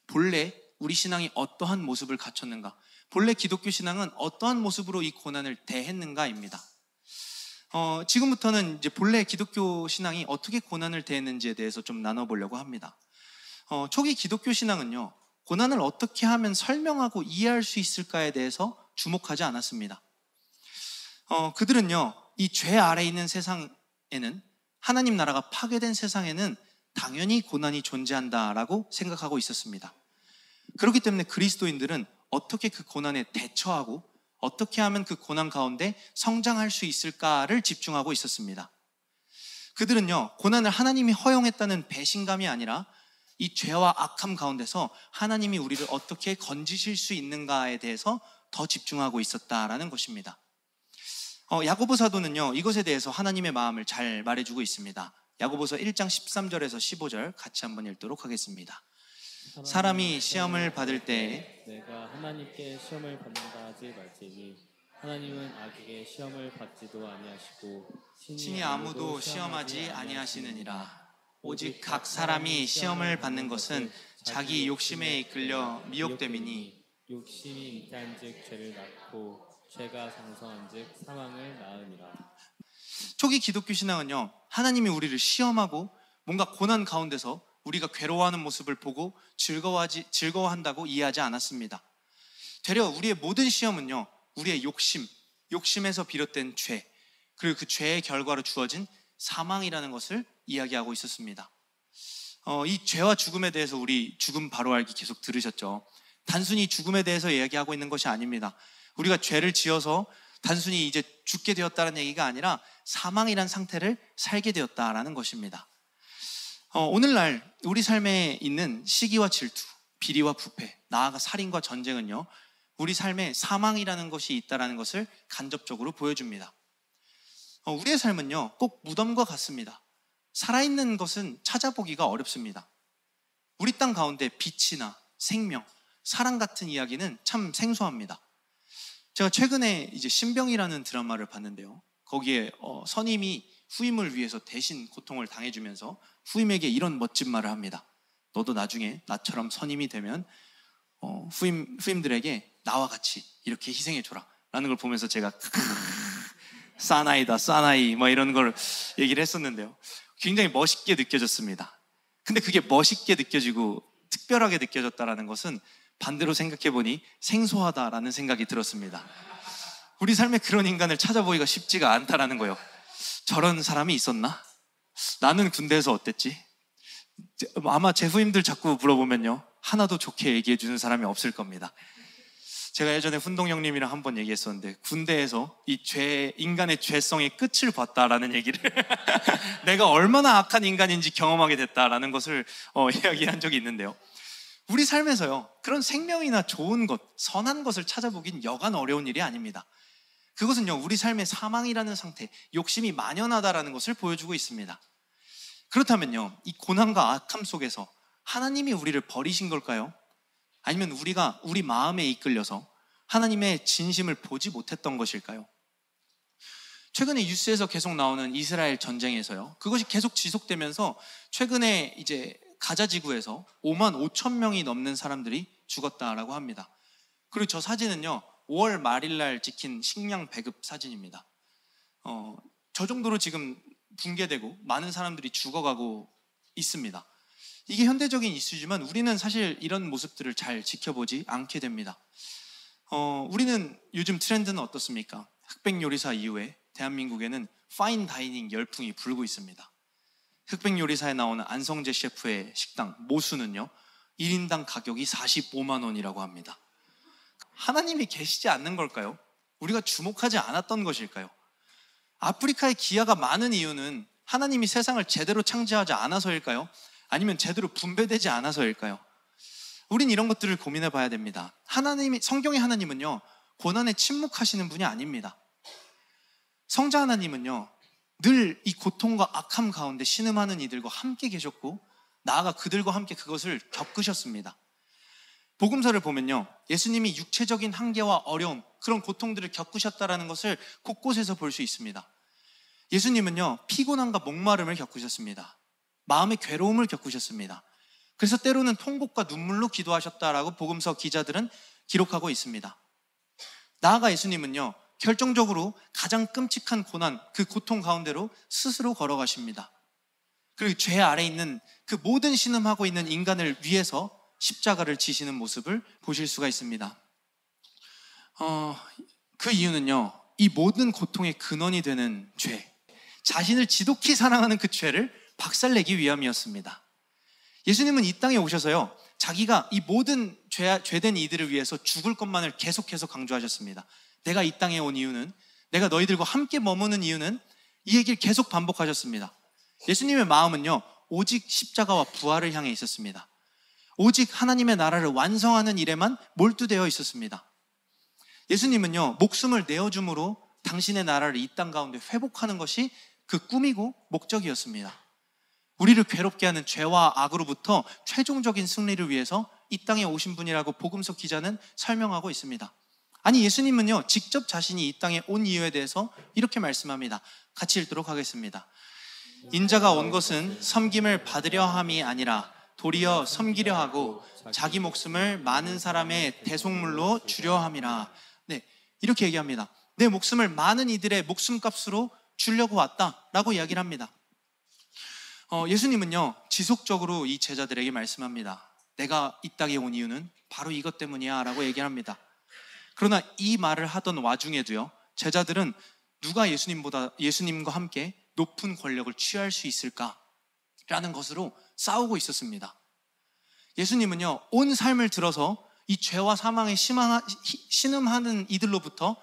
본래 우리 신앙이 어떠한 모습을 갖췄는가, 본래 기독교 신앙은 어떠한 모습으로 이 고난을 대했는가입니다. 지금부터는 이제 본래 기독교 신앙이 어떻게 고난을 대했는지에 대해서 좀 나눠보려고 합니다. 초기 기독교 신앙은요, 고난을 어떻게 하면 설명하고 이해할 수 있을까에 대해서 주목하지 않았습니다. 그들은요, 이 죄 아래에 있는 세상에는, 하나님 나라가 파괴된 세상에는 당연히 고난이 존재한다라고 생각하고 있었습니다. 그렇기 때문에 그리스도인들은 어떻게 그 고난에 대처하고 어떻게 하면 그 고난 가운데 성장할 수 있을까를 집중하고 있었습니다. 그들은요, 고난을 하나님이 허용했다는 배신감이 아니라 이 죄와 악함 가운데서 하나님이 우리를 어떻게 건지실 수 있는가에 대해서 더 집중하고 있었다라는 것입니다. 야고보 사도는요, 이것에 대해서 하나님의 마음을 잘 말해주고 있습니다. 야고보서 1장 13절에서 15절 같이 한번 읽도록 하겠습니다. 사람이 시험을 받을 때에 내가 하나님께 시험을 받는다 하지 말지니 하나님은 악에게 시험을 받지도 아니하시고 신이 아무도 시험하지 아니하시느니라. 오직 각 사람이 시험을 받는 것은 자기 욕심에 이끌려 미혹됨이니 욕심이 잉태한즉 죄를 낳고 죄가 장성한즉 사망을 낳으니라. 초기 기독교 신앙은요, 하나님이 우리를 시험하고 뭔가 고난 가운데서 우리가 괴로워하는 모습을 보고 즐거워한다고 이해하지 않았습니다. 되려 우리의 모든 시험은요, 우리의 욕심에서 비롯된 죄, 그리고 그 죄의 결과로 주어진 사망이라는 것을 이야기하고 있었습니다. 이 죄와 죽음에 대해서 우리 죽음 바로 알기 계속 들으셨죠? 단순히 죽음에 대해서 이야기하고 있는 것이 아닙니다. 우리가 죄를 지어서 단순히 이제 죽게 되었다는 얘기가 아니라 사망이란 상태를 살게 되었다라는 것입니다. 오늘날 우리 삶에 있는 시기와 질투, 비리와 부패, 나아가 살인과 전쟁은요, 우리 삶에 사망이라는 것이 있다는 것을 간접적으로 보여줍니다. 우리의 삶은요, 꼭 무덤과 같습니다. 살아있는 것은 찾아보기가 어렵습니다. 우리 땅 가운데 빛이나 생명, 사랑 같은 이야기는 참 생소합니다. 제가 최근에 이제 신병이라는 드라마를 봤는데요, 거기에 선임이 후임을 위해서 대신 고통을 당해주면서 후임에게 이런 멋진 말을 합니다. 너도 나중에 나처럼 선임이 되면 후임들에게 나와 같이 이렇게 희생해줘라 라는 걸 보면서 제가 사나이다 사나이 뭐 이런 걸 얘기를 했었는데요, 굉장히 멋있게 느껴졌습니다. 근데 그게 멋있게 느껴지고 특별하게 느껴졌다는 것은 반대로 생각해보니 생소하다라는 생각이 들었습니다. 우리 삶에 그런 인간을 찾아보기가 쉽지가 않다라는 거예요. 저런 사람이 있었나? 나는 군대에서 어땠지? 아마 제 후임들 자꾸 물어보면요, 하나도 좋게 얘기해 주는 사람이 없을 겁니다. 제가 예전에 훈동 형님이랑 한번 얘기했었는데, 군대에서 인간의 죄성의 끝을 봤다라는 얘기를 내가 얼마나 악한 인간인지 경험하게 됐다라는 것을 이야기한 적이 있는데요, 우리 삶에서요, 그런 생명이나 좋은 것, 선한 것을 찾아보긴 여간 어려운 일이 아닙니다. 그것은요, 우리 삶의 사망이라는 상태, 욕심이 만연하다라는 것을 보여주고 있습니다. 그렇다면요, 이 고난과 악함 속에서 하나님이 우리를 버리신 걸까요? 아니면 우리가 우리 마음에 이끌려서 하나님의 진심을 보지 못했던 것일까요? 최근에 뉴스에서 계속 나오는 이스라엘 전쟁에서요, 그것이 계속 지속되면서 최근에 이제 가자 지구에서 5만 5천 명이 넘는 사람들이 죽었다라고 합니다. 그리고 저 사진은요, 5월 말일날 찍힌 식량 배급 사진입니다. 저 정도로 지금 붕괴되고 많은 사람들이 죽어가고 있습니다. 이게 현대적인 이슈지만 우리는 사실 이런 모습들을 잘 지켜보지 않게 됩니다. 우리는 요즘 트렌드는 어떻습니까? 흑백 요리사 이후에 대한민국에는 파인 다이닝 열풍이 불고 있습니다. 흑백 요리사에 나오는 안성재 셰프의 식당 모수는요, 1인당 가격이 45만 원이라고 합니다. 하나님이 계시지 않는 걸까요? 우리가 주목하지 않았던 것일까요? 아프리카에 기아가 많은 이유는 하나님이 세상을 제대로 창조하지 않아서일까요? 아니면 제대로 분배되지 않아서일까요? 우린 이런 것들을 고민해 봐야 됩니다. 성경의 하나님은요, 고난에 침묵하시는 분이 아닙니다. 성자 하나님은요, 늘 이 고통과 악함 가운데 신음하는 이들과 함께 계셨고, 나아가 그들과 함께 그것을 겪으셨습니다. 복음서를 보면요, 예수님이 육체적인 한계와 어려움, 그런 고통들을 겪으셨다는 것을 곳곳에서 볼 수 있습니다. 예수님은요, 피곤함과 목마름을 겪으셨습니다. 마음의 괴로움을 겪으셨습니다. 그래서 때로는 통곡과 눈물로 기도하셨다라고 복음서 기자들은 기록하고 있습니다. 나아가 예수님은요, 결정적으로 가장 끔찍한 고난, 그 고통 가운데로 스스로 걸어가십니다. 그리고 죄 아래 있는 그 모든 신음하고 있는 인간을 위해서 십자가를 지시는 모습을 보실 수가 있습니다. 그 이유는요, 이 모든 고통의 근원이 되는 죄, 자신을 지독히 사랑하는 그 죄를 박살내기 위함이었습니다. 예수님은 이 땅에 오셔서요, 자기가 이 모든 죄된 이들을 위해서 죽을 것만을 계속해서 강조하셨습니다. 내가 이 땅에 온 이유는, 내가 너희들과 함께 머무는 이유는, 이 얘기를 계속 반복하셨습니다. 예수님의 마음은요, 오직 십자가와 부활을 향해 있었습니다. 오직 하나님의 나라를 완성하는 일에만 몰두되어 있었습니다. 예수님은요, 목숨을 내어줌으로 당신의 나라를 이 땅 가운데 회복하는 것이 그 꿈이고 목적이었습니다. 우리를 괴롭게 하는 죄와 악으로부터 최종적인 승리를 위해서 이 땅에 오신 분이라고 복음서 기자는 설명하고 있습니다. 아니, 예수님은요, 직접 자신이 이 땅에 온 이유에 대해서 이렇게 말씀합니다. 같이 읽도록 하겠습니다. 인자가 온 것은 섬김을 받으려 함이 아니라 도리어 섬기려 하고 자기 목숨을 많은 사람의 대속물로 주려 함이라. 네, 이렇게 얘기합니다. 내 목숨을 많은 이들의 목숨값으로 주려고 왔다라고 이야기를 합니다. 예수님은요, 지속적으로 이 제자들에게 말씀합니다. 내가 이 땅에 온 이유는 바로 이것 때문이야 라고 얘기를 합니다. 그러나 이 말을 하던 와중에도요, 제자들은 누가 예수님과 함께 높은 권력을 취할 수 있을까라는 것으로 싸우고 있었습니다. 예수님은요, 온 삶을 들어서 이 죄와 사망에 신음하는 이들로부터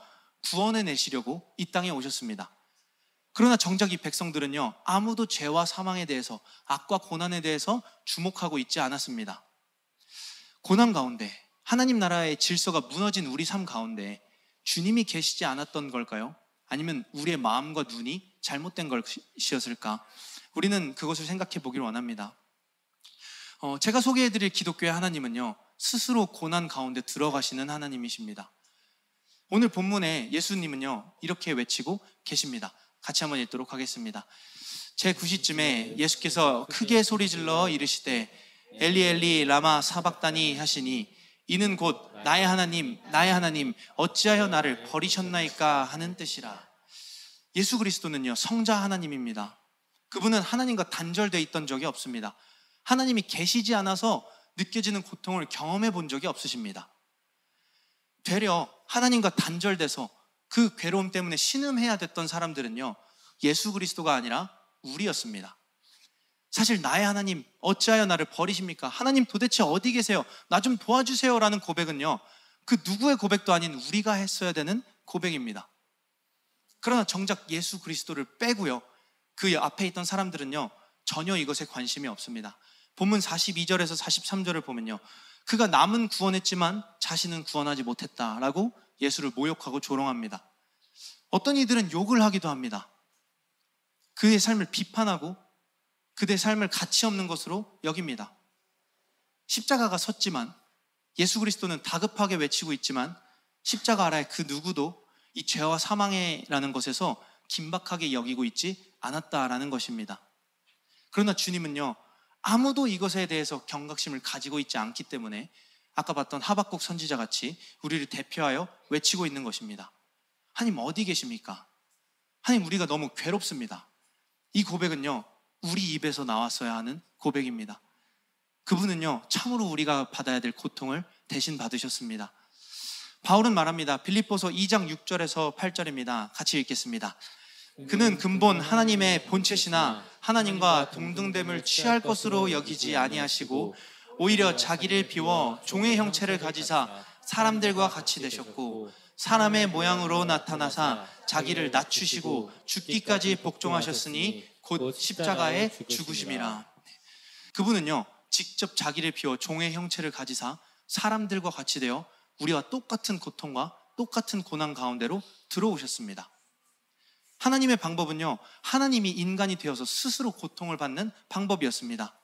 구원해내시려고 이 땅에 오셨습니다. 그러나 정작 이 백성들은요, 아무도 죄와 사망에 대해서, 악과 고난에 대해서 주목하고 있지 않았습니다. 고난 가운데, 하나님 나라의 질서가 무너진 우리 삶 가운데 주님이 계시지 않았던 걸까요? 아니면 우리의 마음과 눈이 잘못된 것이었을까? 우리는 그것을 생각해 보기를 원합니다. 제가 소개해드릴 기독교의 하나님은요, 스스로 고난 가운데 들어가시는 하나님이십니다. 오늘 본문에 예수님은요, 이렇게 외치고 계십니다. 같이 한번 읽도록 하겠습니다. 제9시쯤에 예수께서 크게 소리질러 이르시되 엘리 엘리 라마 사박다니 하시니 이는 곧 나의 하나님 어찌하여 나를 버리셨나이까 하는 뜻이라. 예수 그리스도는요, 성자 하나님입니다. 그분은 하나님과 단절되어 있던 적이 없습니다. 하나님이 계시지 않아서 느껴지는 고통을 경험해 본 적이 없으십니다. 되려 하나님과 단절돼서 그 괴로움 때문에 신음해야 됐던 사람들은요, 예수 그리스도가 아니라 우리였습니다. 사실 나의 하나님 어찌하여 나를 버리십니까? 하나님 도대체 어디 계세요? 나 좀 도와주세요 라는 고백은요, 그 누구의 고백도 아닌 우리가 했어야 되는 고백입니다. 그러나 정작 예수 그리스도를 빼고요, 그 앞에 있던 사람들은요, 전혀 이것에 관심이 없습니다. 본문 42절에서 43절을 보면요, 그가 남은 구원했지만 자신은 구원하지 못했다라고 예수를 모욕하고 조롱합니다. 어떤 이들은 욕을 하기도 합니다. 그의 삶을 비판하고 그의 삶을 가치 없는 것으로 여깁니다. 십자가가 섰지만, 예수 그리스도는 다급하게 외치고 있지만 십자가 아래 그 누구도 이 죄와 사망이라는 것에서 긴박하게 여기고 있지 않았다라는 것입니다. 그러나 주님은요, 아무도 이것에 대해서 경각심을 가지고 있지 않기 때문에 아까 봤던 하박국 선지자 같이 우리를 대표하여 외치고 있는 것입니다. 하나님 어디 계십니까? 하나님 우리가 너무 괴롭습니다. 이 고백은요, 우리 입에서 나왔어야 하는 고백입니다. 그분은요, 참으로 우리가 받아야 될 고통을 대신 받으셨습니다. 바울은 말합니다. 빌립보서 2장 6절에서 8절입니다. 같이 읽겠습니다. 그는 근본 하나님의 본체시나 하나님과 동등됨을 취할 것으로 여기지 아니하시고 오히려 자기를 비워 종의 형체를 가지사 사람들과 같이 되셨고 사람의 모양으로 나타나사 자기를 낮추시고 죽기까지 복종하셨으니 곧 십자가에 죽으심이라. 그분은요, 직접 자기를 비워 종의 형체를 가지사 사람들과 같이 되어 우리와 똑같은 고통과 똑같은 고난 가운데로 들어오셨습니다. 하나님의 방법은요, 하나님이 인간이 되어서 스스로 고통을 받는 방법이었습니다.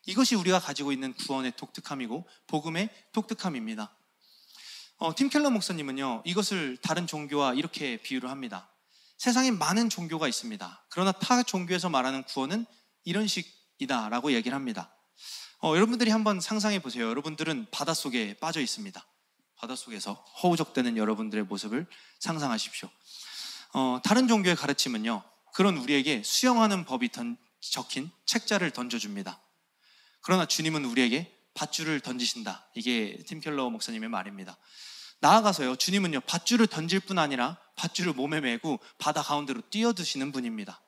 이것이 우리가 가지고 있는 구원의 독특함이고 복음의 독특함입니다. 팀 켈러 목사님은요, 이것을 다른 종교와 이렇게 비유를 합니다. 세상에 많은 종교가 있습니다. 그러나 타 종교에서 말하는 구원은 이런 식이다 라고 얘기를 합니다. 여러분들이 한번 상상해 보세요. 여러분들은 바닷속에 빠져 있습니다. 바닷속에서 허우적대는 여러분들의 모습을 상상하십시오. 다른 종교의 가르침은요, 그런 우리에게 수영하는 법이 적힌 책자를 던져줍니다. 그러나 주님은 우리에게 밧줄을 던지신다. 이게 팀 켈러 목사님의 말입니다. 나아가서요, 주님은요, 밧줄을 던질 뿐 아니라 밧줄을 몸에 메고 바다 가운데로 뛰어드시는 분입니다.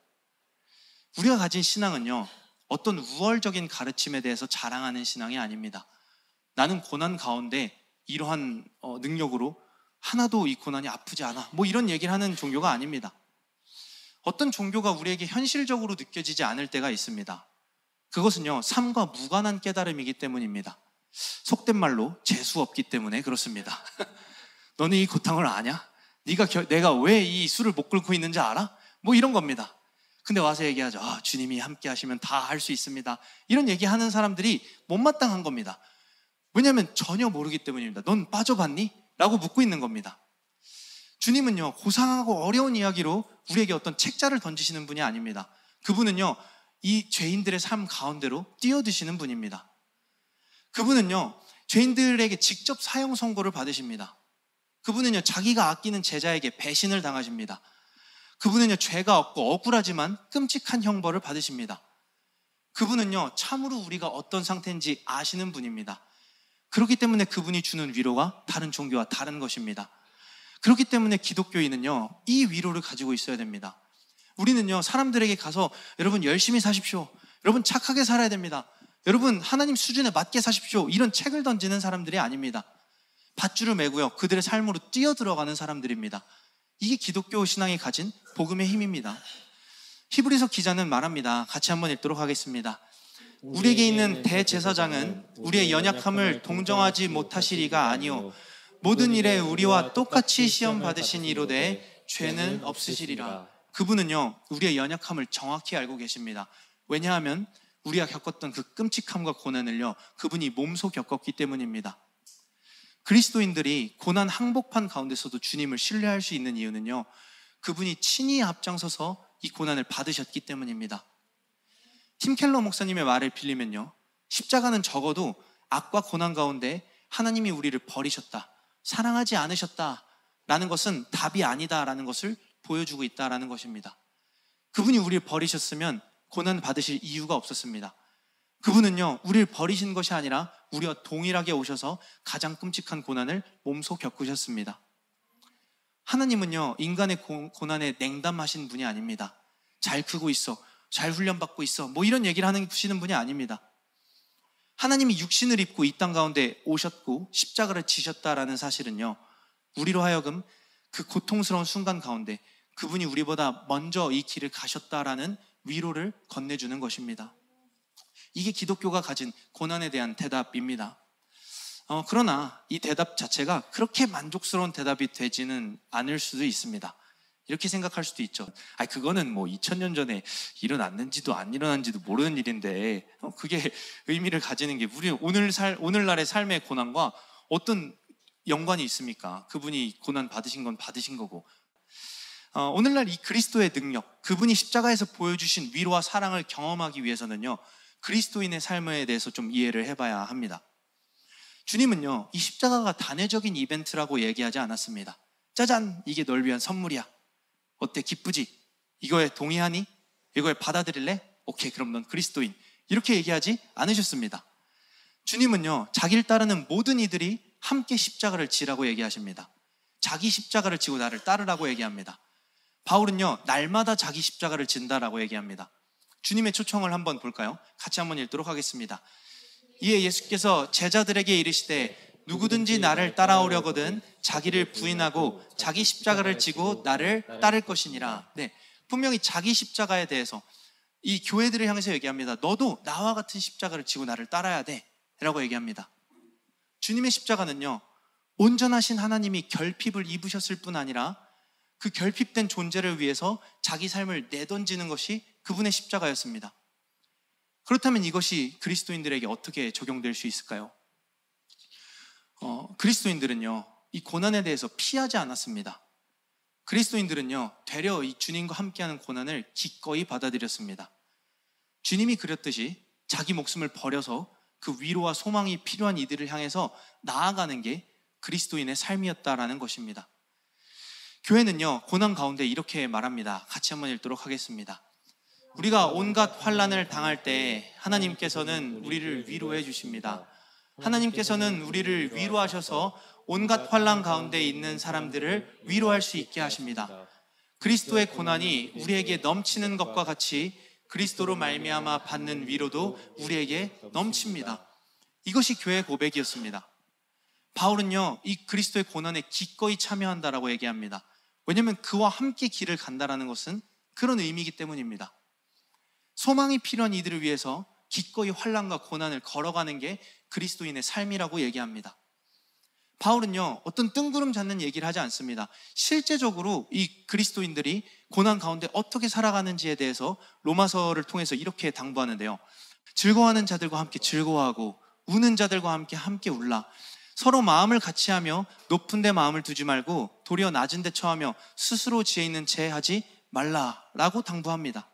우리가 가진 신앙은요, 어떤 우월적인 가르침에 대해서 자랑하는 신앙이 아닙니다. 나는 고난 가운데 이러한 능력으로 하나도 이 고난이 아프지 않아, 뭐 이런 얘기를 하는 종교가 아닙니다. 어떤 종교가 우리에게 현실적으로 느껴지지 않을 때가 있습니다. 그것은요, 삶과 무관한 깨달음이기 때문입니다. 속된 말로 재수 없기 때문에 그렇습니다. 너는 이 고통을 아냐? 내가 왜 이 술을 못 끓고 있는지 알아? 뭐 이런 겁니다. 근데 와서 얘기하죠. 주님이 함께 하시면 다 할 수 있습니다. 이런 얘기하는 사람들이 못마땅한 겁니다. 왜냐하면 전혀 모르기 때문입니다. 넌 빠져봤니? 라고 묻고 있는 겁니다. 주님은요, 고상하고 어려운 이야기로 우리에게 어떤 책자를 던지시는 분이 아닙니다. 그분은요, 이 죄인들의 삶 가운데로 뛰어드시는 분입니다. 그분은요, 죄인들에게 직접 사형 선고를 받으십니다. 그분은요, 자기가 아끼는 제자에게 배신을 당하십니다. 그분은요, 죄가 없고 억울하지만 끔찍한 형벌을 받으십니다. 그분은요, 참으로 우리가 어떤 상태인지 아시는 분입니다. 그렇기 때문에 그분이 주는 위로가 다른 종교와 다른 것입니다. 그렇기 때문에 기독교인은요, 이 위로를 가지고 있어야 됩니다. 우리는요, 사람들에게 가서 여러분 열심히 사십시오, 여러분 착하게 살아야 됩니다, 여러분 하나님 수준에 맞게 사십시오, 이런 책을 던지는 사람들이 아닙니다. 밧줄을 메고요, 그들의 삶으로 뛰어들어가는 사람들입니다. 이게 기독교 신앙이 가진 복음의 힘입니다. 히브리서 기자는 말합니다. 같이 한번 읽도록 하겠습니다. 우리에게 있는 대제사장은 우리의 연약함을 동정하지 못하시리가 아니요 모든 일에 우리와 똑같이 시험 받으신 이로되 죄는 없으시리라. 그분은요, 우리의 연약함을 정확히 알고 계십니다. 왜냐하면 우리가 겪었던 그 끔찍함과 고난을요, 그분이 몸소 겪었기 때문입니다. 그리스도인들이 고난 항복판 가운데서도 주님을 신뢰할 수 있는 이유는요, 그분이 친히 앞장서서 이 고난을 받으셨기 때문입니다. 팀 켈러 목사님의 말을 빌리면요, 십자가는 적어도 악과 고난 가운데 하나님이 우리를 버리셨다, 사랑하지 않으셨다 라는 것은 답이 아니다라는 것을 보여주고 있다라는 것입니다. 그분이 우리를 버리셨으면 고난 받으실 이유가 없었습니다. 그분은요, 우리를 버리신 것이 아니라 우리와 동일하게 오셔서 가장 끔찍한 고난을 몸소 겪으셨습니다. 하나님은요, 인간의 고난에 냉담하신 분이 아닙니다. 잘 크고 있어, 잘 훈련받고 있어, 뭐 이런 얘기를 하시는 분이 아닙니다. 하나님이 육신을 입고 이 땅 가운데 오셨고 십자가를 지셨다라는 사실은요, 우리로 하여금 그 고통스러운 순간 가운데 그분이 우리보다 먼저 이 길을 가셨다라는 위로를 건네주는 것입니다. 이게 기독교가 가진 고난에 대한 대답입니다. 그러나 이 대답 자체가 그렇게 만족스러운 대답이 되지는 않을 수도 있습니다. 이렇게 생각할 수도 있죠. 그거는 뭐 2000년 전에 일어났는지도 안 일어난지도 모르는 일인데 그게 의미를 가지는 게 우리 오늘날의 삶의 고난과 어떤 연관이 있습니까? 그분이 고난 받으신 건 받으신 거고, 오늘날 이 그리스도의 능력, 그분이 십자가에서 보여주신 위로와 사랑을 경험하기 위해서는요, 그리스도인의 삶에 대해서 좀 이해를 해봐야 합니다. 주님은요, 이 십자가가 단회적인 이벤트라고 얘기하지 않았습니다. 짜잔, 이게 널 위한 선물이야, 어때, 기쁘지? 이거에 동의하니? 이거에 받아들일래? 오케이, 그럼 넌 그리스도인, 이렇게 얘기하지 않으셨습니다. 주님은요, 자기를 따르는 모든 이들이 함께 십자가를 지라고 얘기하십니다. 자기 십자가를 지고 나를 따르라고 얘기합니다. 바울은요, 날마다 자기 십자가를 진다라고 얘기합니다. 주님의 초청을 한번 볼까요? 같이 한번 읽도록 하겠습니다. 이에 예수께서 제자들에게 이르시되 누구든지 나를 따라오려거든 자기를 부인하고 자기 십자가를 지고 나를 따를 것이니라. 네, 분명히 자기 십자가에 대해서 이 교회들을 향해서 얘기합니다. 너도 나와 같은 십자가를 지고 나를 따라야 돼 라고 얘기합니다. 주님의 십자가는요, 온전하신 하나님이 결핍을 입으셨을 뿐 아니라 그 결핍된 존재를 위해서 자기 삶을 내던지는 것이 그분의 십자가였습니다. 그렇다면 이것이 그리스도인들에게 어떻게 적용될 수 있을까요? 그리스도인들은요, 이 고난에 대해서 피하지 않았습니다. 그리스도인들은요, 되려 이 주님과 함께하는 고난을 기꺼이 받아들였습니다. 주님이 그렸듯이 자기 목숨을 버려서 그 위로와 소망이 필요한 이들을 향해서 나아가는 게 그리스도인의 삶이었다라는 것입니다. 교회는요, 고난 가운데 이렇게 말합니다. 같이 한번 읽도록 하겠습니다. 우리가 온갖 환난을 당할 때 하나님께서는 우리를 위로해 주십니다. 하나님께서는 우리를 위로하셔서 온갖 환난 가운데 있는 사람들을 위로할 수 있게 하십니다. 그리스도의 고난이 우리에게 넘치는 것과 같이 그리스도로 말미암아 받는 위로도 우리에게 넘칩니다. 이것이 교회의 고백이었습니다. 바울은요, 이 그리스도의 고난에 기꺼이 참여한다라고 얘기합니다. 왜냐하면 그와 함께 길을 간다라는 것은 그런 의미이기 때문입니다. 소망이 필요한 이들을 위해서 기꺼이 환난과 고난을 걸어가는 게 그리스도인의 삶이라고 얘기합니다. 바울은요, 어떤 뜬구름 잡는 얘기를 하지 않습니다. 실제적으로 이 그리스도인들이 고난 가운데 어떻게 살아가는지에 대해서 로마서를 통해서 이렇게 당부하는데요. 즐거워하는 자들과 함께 즐거워하고 우는 자들과 함께 울라. 서로 마음을 같이 하며 높은 데 마음을 두지 말고 도리어 낮은 데 처하며 스스로 지혜 있는 채 하지 말라라고 당부합니다.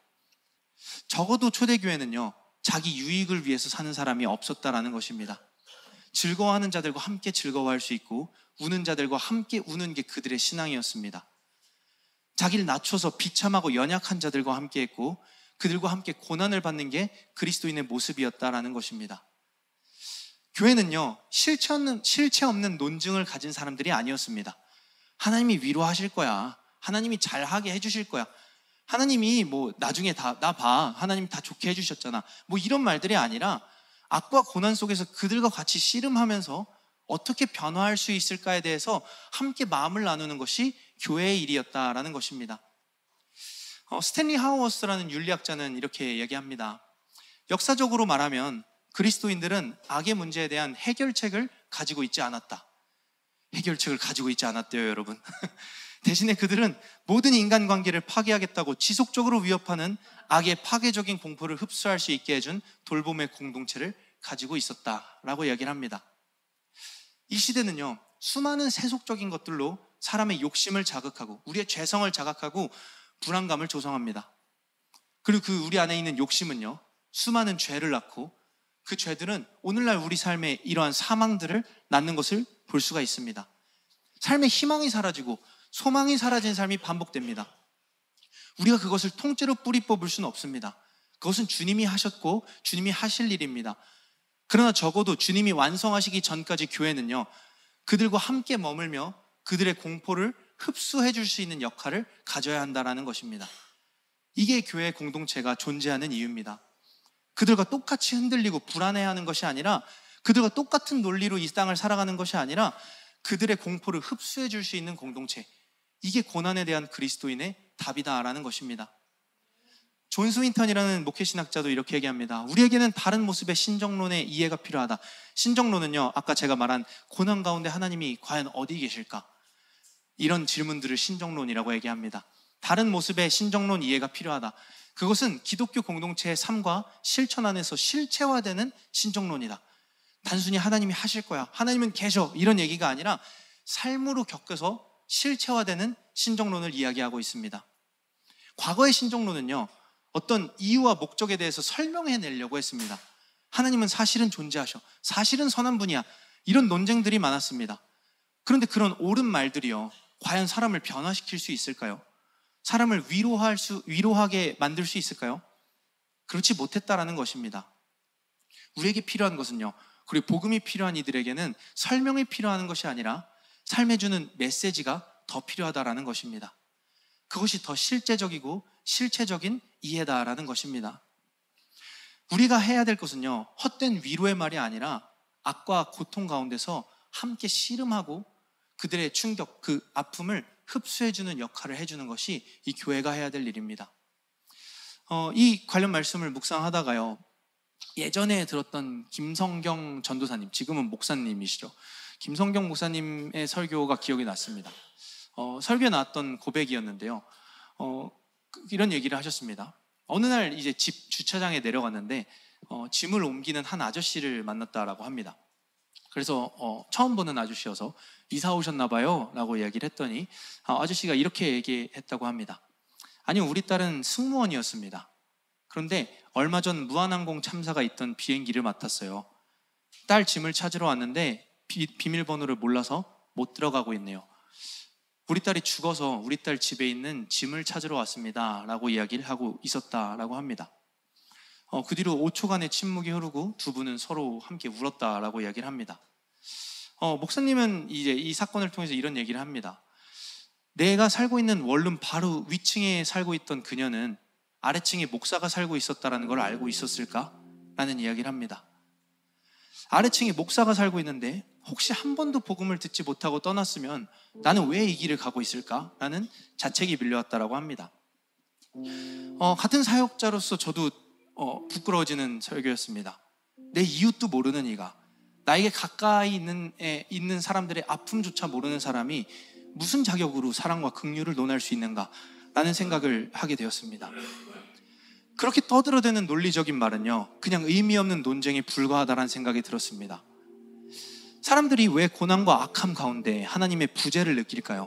적어도 초대교회는요, 자기 유익을 위해서 사는 사람이 없었다라는 것입니다. 즐거워하는 자들과 함께 즐거워할 수 있고 우는 자들과 함께 우는 게 그들의 신앙이었습니다. 자기를 낮춰서 비참하고 연약한 자들과 함께 했고 그들과 함께 고난을 받는 게 그리스도인의 모습이었다라는 것입니다. 교회는요, 실체 없는 논증을 가진 사람들이 아니었습니다. 하나님이 위로하실 거야. 하나님이 잘하게 해주실 거야. 하나님이 뭐 나중에 나 봐. 하나님 다 좋게 해주셨잖아. 뭐 이런 말들이 아니라 악과 고난 속에서 그들과 같이 씨름하면서 어떻게 변화할 수 있을까에 대해서 함께 마음을 나누는 것이 교회의 일이었다라는 것입니다. 스탠리 하우어스라는 윤리학자는 이렇게 얘기합니다. 역사적으로 말하면 그리스도인들은 악의 문제에 대한 해결책을 가지고 있지 않았다. 해결책을 가지고 있지 않았대요, 여러분. 대신에 그들은 모든 인간관계를 파괴하겠다고 지속적으로 위협하는 악의 파괴적인 공포를 흡수할 수 있게 해준 돌봄의 공동체를 가지고 있었다라고 이야기를 합니다. 이 시대는요, 수많은 세속적인 것들로 사람의 욕심을 자극하고 우리의 죄성을 자극하고 불안감을 조성합니다. 그리고 그 우리 안에 있는 욕심은요, 수많은 죄를 낳고 그 죄들은 오늘날 우리 삶에 이러한 사망들을 낳는 것을 볼 수가 있습니다. 삶의 희망이 사라지고 소망이 사라진 삶이 반복됩니다. 우리가 그것을 통째로 뿌리 뽑을 수는 없습니다. 그것은 주님이 하셨고 주님이 하실 일입니다. 그러나 적어도 주님이 완성하시기 전까지 교회는요, 그들과 함께 머물며 그들의 공포를 흡수해 줄 수 있는 역할을 가져야 한다는 것입니다. 이게 교회 공동체가 존재하는 이유입니다. 그들과 똑같이 흔들리고 불안해하는 것이 아니라, 그들과 똑같은 논리로 이 땅을 살아가는 것이 아니라 그들의 공포를 흡수해 줄 수 있는 공동체, 이게 고난에 대한 그리스도인의 답이다라는 것입니다. 존 스윈턴이라는 목회신학자도 이렇게 얘기합니다. 우리에게는 다른 모습의 신정론의 이해가 필요하다. 신정론은요, 아까 제가 말한 고난 가운데 하나님이 과연 어디 계실까? 이런 질문들을 신정론이라고 얘기합니다. 다른 모습의 신정론 이해가 필요하다. 그것은 기독교 공동체의 삶과 실천 안에서 실체화되는 신정론이다. 단순히 하나님이 하실 거야, 하나님은 계셔, 이런 얘기가 아니라 삶으로 겪어서 실체화되는 신정론을 이야기하고 있습니다. 과거의 신정론은요, 어떤 이유와 목적에 대해서 설명해내려고 했습니다. 하나님은 사실은 존재하셔, 사실은 선한 분이야, 이런 논쟁들이 많았습니다. 그런데 그런 옳은 말들이요, 과연 사람을 변화시킬 수 있을까요? 사람을 위로하게 만들 수 있을까요? 그렇지 못했다라는 것입니다. 우리에게 필요한 것은요, 그리고 복음이 필요한 이들에게는 설명이 필요한 것이 아니라 삶에 주는 메시지가 더 필요하다라는 것입니다. 그것이 더 실제적이고 실체적인 이해다라는 것입니다. 우리가 해야 될 것은요, 헛된 위로의 말이 아니라 악과 고통 가운데서 함께 씨름하고 그들의 충격, 그 아픔을 흡수해주는 역할을 해주는 것이 이 교회가 해야 될 일입니다. 이 관련 말씀을 묵상하다가요, 예전에 들었던 김성경 전도사님, 지금은 목사님이시죠. 김성경 목사님의 설교가 기억이 났습니다. 설교에 나왔던 고백이었는데요, 이런 얘기를 하셨습니다. 어느 날 이제 집 주차장에 내려갔는데 짐을 옮기는 한 아저씨를 만났다라고 합니다. 그래서 처음 보는 아저씨여서 이사 오셨나 봐요 라고 이야기를 했더니 아저씨가 이렇게 얘기했다고 합니다. 아니요, 우리 딸은 승무원이었습니다. 그런데 얼마 전 무한항공 참사가 있던 비행기를 맡았어요. 딸 짐을 찾으러 왔는데 비밀번호를 몰라서 못 들어가고 있네요. 우리 딸이 죽어서 우리 딸 집에 있는 짐을 찾으러 왔습니다 라고 이야기를 하고 있었다라고 합니다. 그 뒤로 5초간의 침묵이 흐르고 두 분은 서로 함께 울었다라고 이야기를 합니다. 목사님은 이제 이 사건을 통해서 이런 얘기를 합니다. 내가 살고 있는 원룸 바로 위층에 살고 있던 그녀는 아래층에 목사가 살고 있었다는 걸 알고 있었을까? 라는 이야기를 합니다. 아래층에 목사가 살고 있는데 혹시 한 번도 복음을 듣지 못하고 떠났으면 나는 왜 이 길을 가고 있을까? 라는 자책이 밀려왔다고 합니다. 같은 사역자로서 저도 부끄러워지는 설교였습니다. 내 이웃도 모르는 이가 나에게 가까이 있는 사람들의 아픔조차 모르는 사람이 무슨 자격으로 사랑과 긍휼을 논할 수 있는가라는 생각을 하게 되었습니다. 그렇게 떠들어대는 논리적인 말은요, 그냥 의미 없는 논쟁에 불과하다는 생각이 들었습니다. 사람들이 왜 고난과 악함 가운데 하나님의 부재를 느낄까요?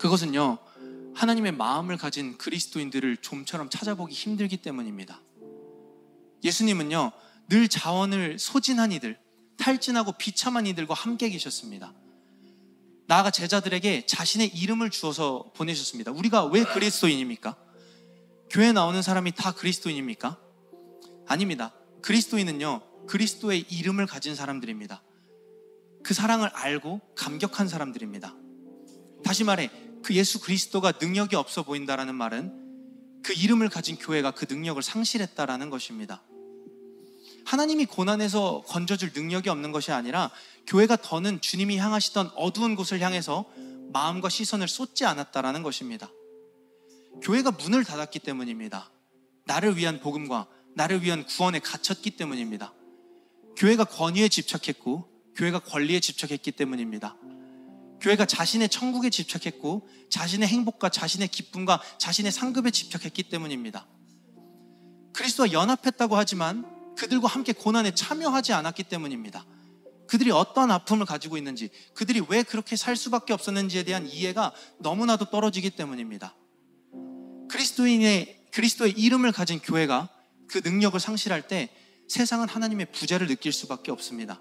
그것은요, 하나님의 마음을 가진 그리스도인들을 좀처럼 찾아보기 힘들기 때문입니다. 예수님은요, 늘 자원을 소진한 이들, 탈진하고 비참한 이들과 함께 계셨습니다. 나아가 제자들에게 자신의 이름을 주어서 보내셨습니다. 우리가 왜 그리스도인입니까? 교회에 나오는 사람이 다 그리스도인입니까? 아닙니다. 그리스도인은요, 그리스도의 이름을 가진 사람들입니다. 그 사랑을 알고 감격한 사람들입니다. 다시 말해, 그 예수 그리스도가 능력이 없어 보인다라는 말은 그 이름을 가진 교회가 그 능력을 상실했다라는 것입니다. 하나님이 고난에서 건져줄 능력이 없는 것이 아니라 교회가 더는 주님이 향하시던 어두운 곳을 향해서 마음과 시선을 쏟지 않았다라는 것입니다. 교회가 문을 닫았기 때문입니다. 나를 위한 복음과 나를 위한 구원에 갇혔기 때문입니다. 교회가 권위에 집착했고 교회가 권리에 집착했기 때문입니다. 교회가 자신의 천국에 집착했고 자신의 행복과 자신의 기쁨과 자신의 상급에 집착했기 때문입니다. 그리스도와 연합했다고 하지만 그들과 함께 고난에 참여하지 않았기 때문입니다. 그들이 어떠한 아픔을 가지고 있는지, 그들이 왜 그렇게 살 수밖에 없었는지에 대한 이해가 너무나도 떨어지기 때문입니다. 그리스도의 이름을 가진 교회가 그 능력을 상실할 때 세상은 하나님의 부재를 느낄 수밖에 없습니다.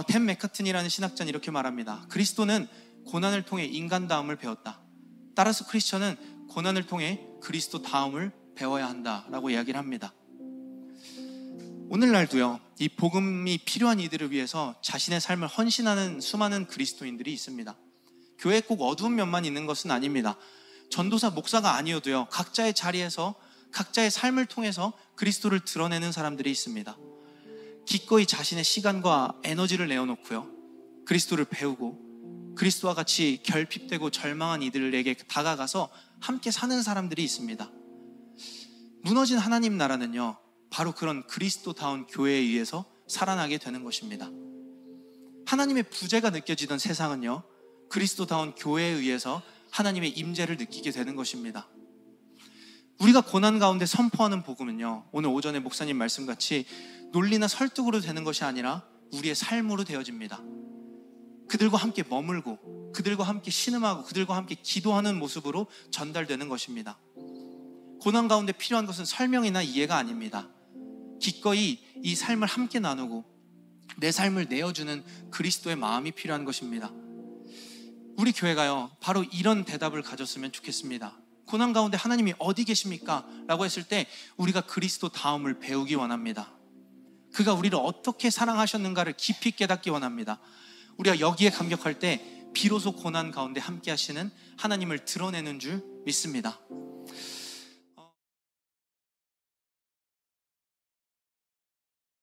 댄 맥카튼이라는 신학자는 이렇게 말합니다. 그리스도는 고난을 통해 인간다움을 배웠다. 따라서 크리스천은 고난을 통해 그리스도다움을 배워야 한다라고 이야기를 합니다. 오늘날도요, 이 복음이 필요한 이들을 위해서 자신의 삶을 헌신하는 수많은 그리스도인들이 있습니다. 교회에 꼭 어두운 면만 있는 것은 아닙니다. 전도사, 목사가 아니어도요, 각자의 자리에서 각자의 삶을 통해서 그리스도를 드러내는 사람들이 있습니다. 기꺼이 자신의 시간과 에너지를 내어놓고요, 그리스도를 배우고 그리스도와 같이 결핍되고 절망한 이들에게 다가가서 함께 사는 사람들이 있습니다. 무너진 하나님 나라는요, 바로 그런 그리스도다운 교회에 의해서 살아나게 되는 것입니다. 하나님의 부재가 느껴지던 세상은요, 그리스도다운 교회에 의해서 하나님의 임재를 느끼게 되는 것입니다. 우리가 고난 가운데 선포하는 복음은요, 오늘 오전에 목사님 말씀같이 논리나 설득으로 되는 것이 아니라 우리의 삶으로 되어집니다. 그들과 함께 머물고 그들과 함께 신음하고 그들과 함께 기도하는 모습으로 전달되는 것입니다. 고난 가운데 필요한 것은 설명이나 이해가 아닙니다. 기꺼이 이 삶을 함께 나누고 내 삶을 내어주는 그리스도의 마음이 필요한 것입니다. 우리 교회가요, 바로 이런 대답을 가졌으면 좋겠습니다. 고난 가운데 하나님이 어디 계십니까? 라고 했을 때 우리가 그리스도 다움을 배우기 원합니다. 그가 우리를 어떻게 사랑하셨는가를 깊이 깨닫기 원합니다. 우리가 여기에 감격할 때 비로소 고난 가운데 함께 하시는 하나님을 드러내는 줄 믿습니다.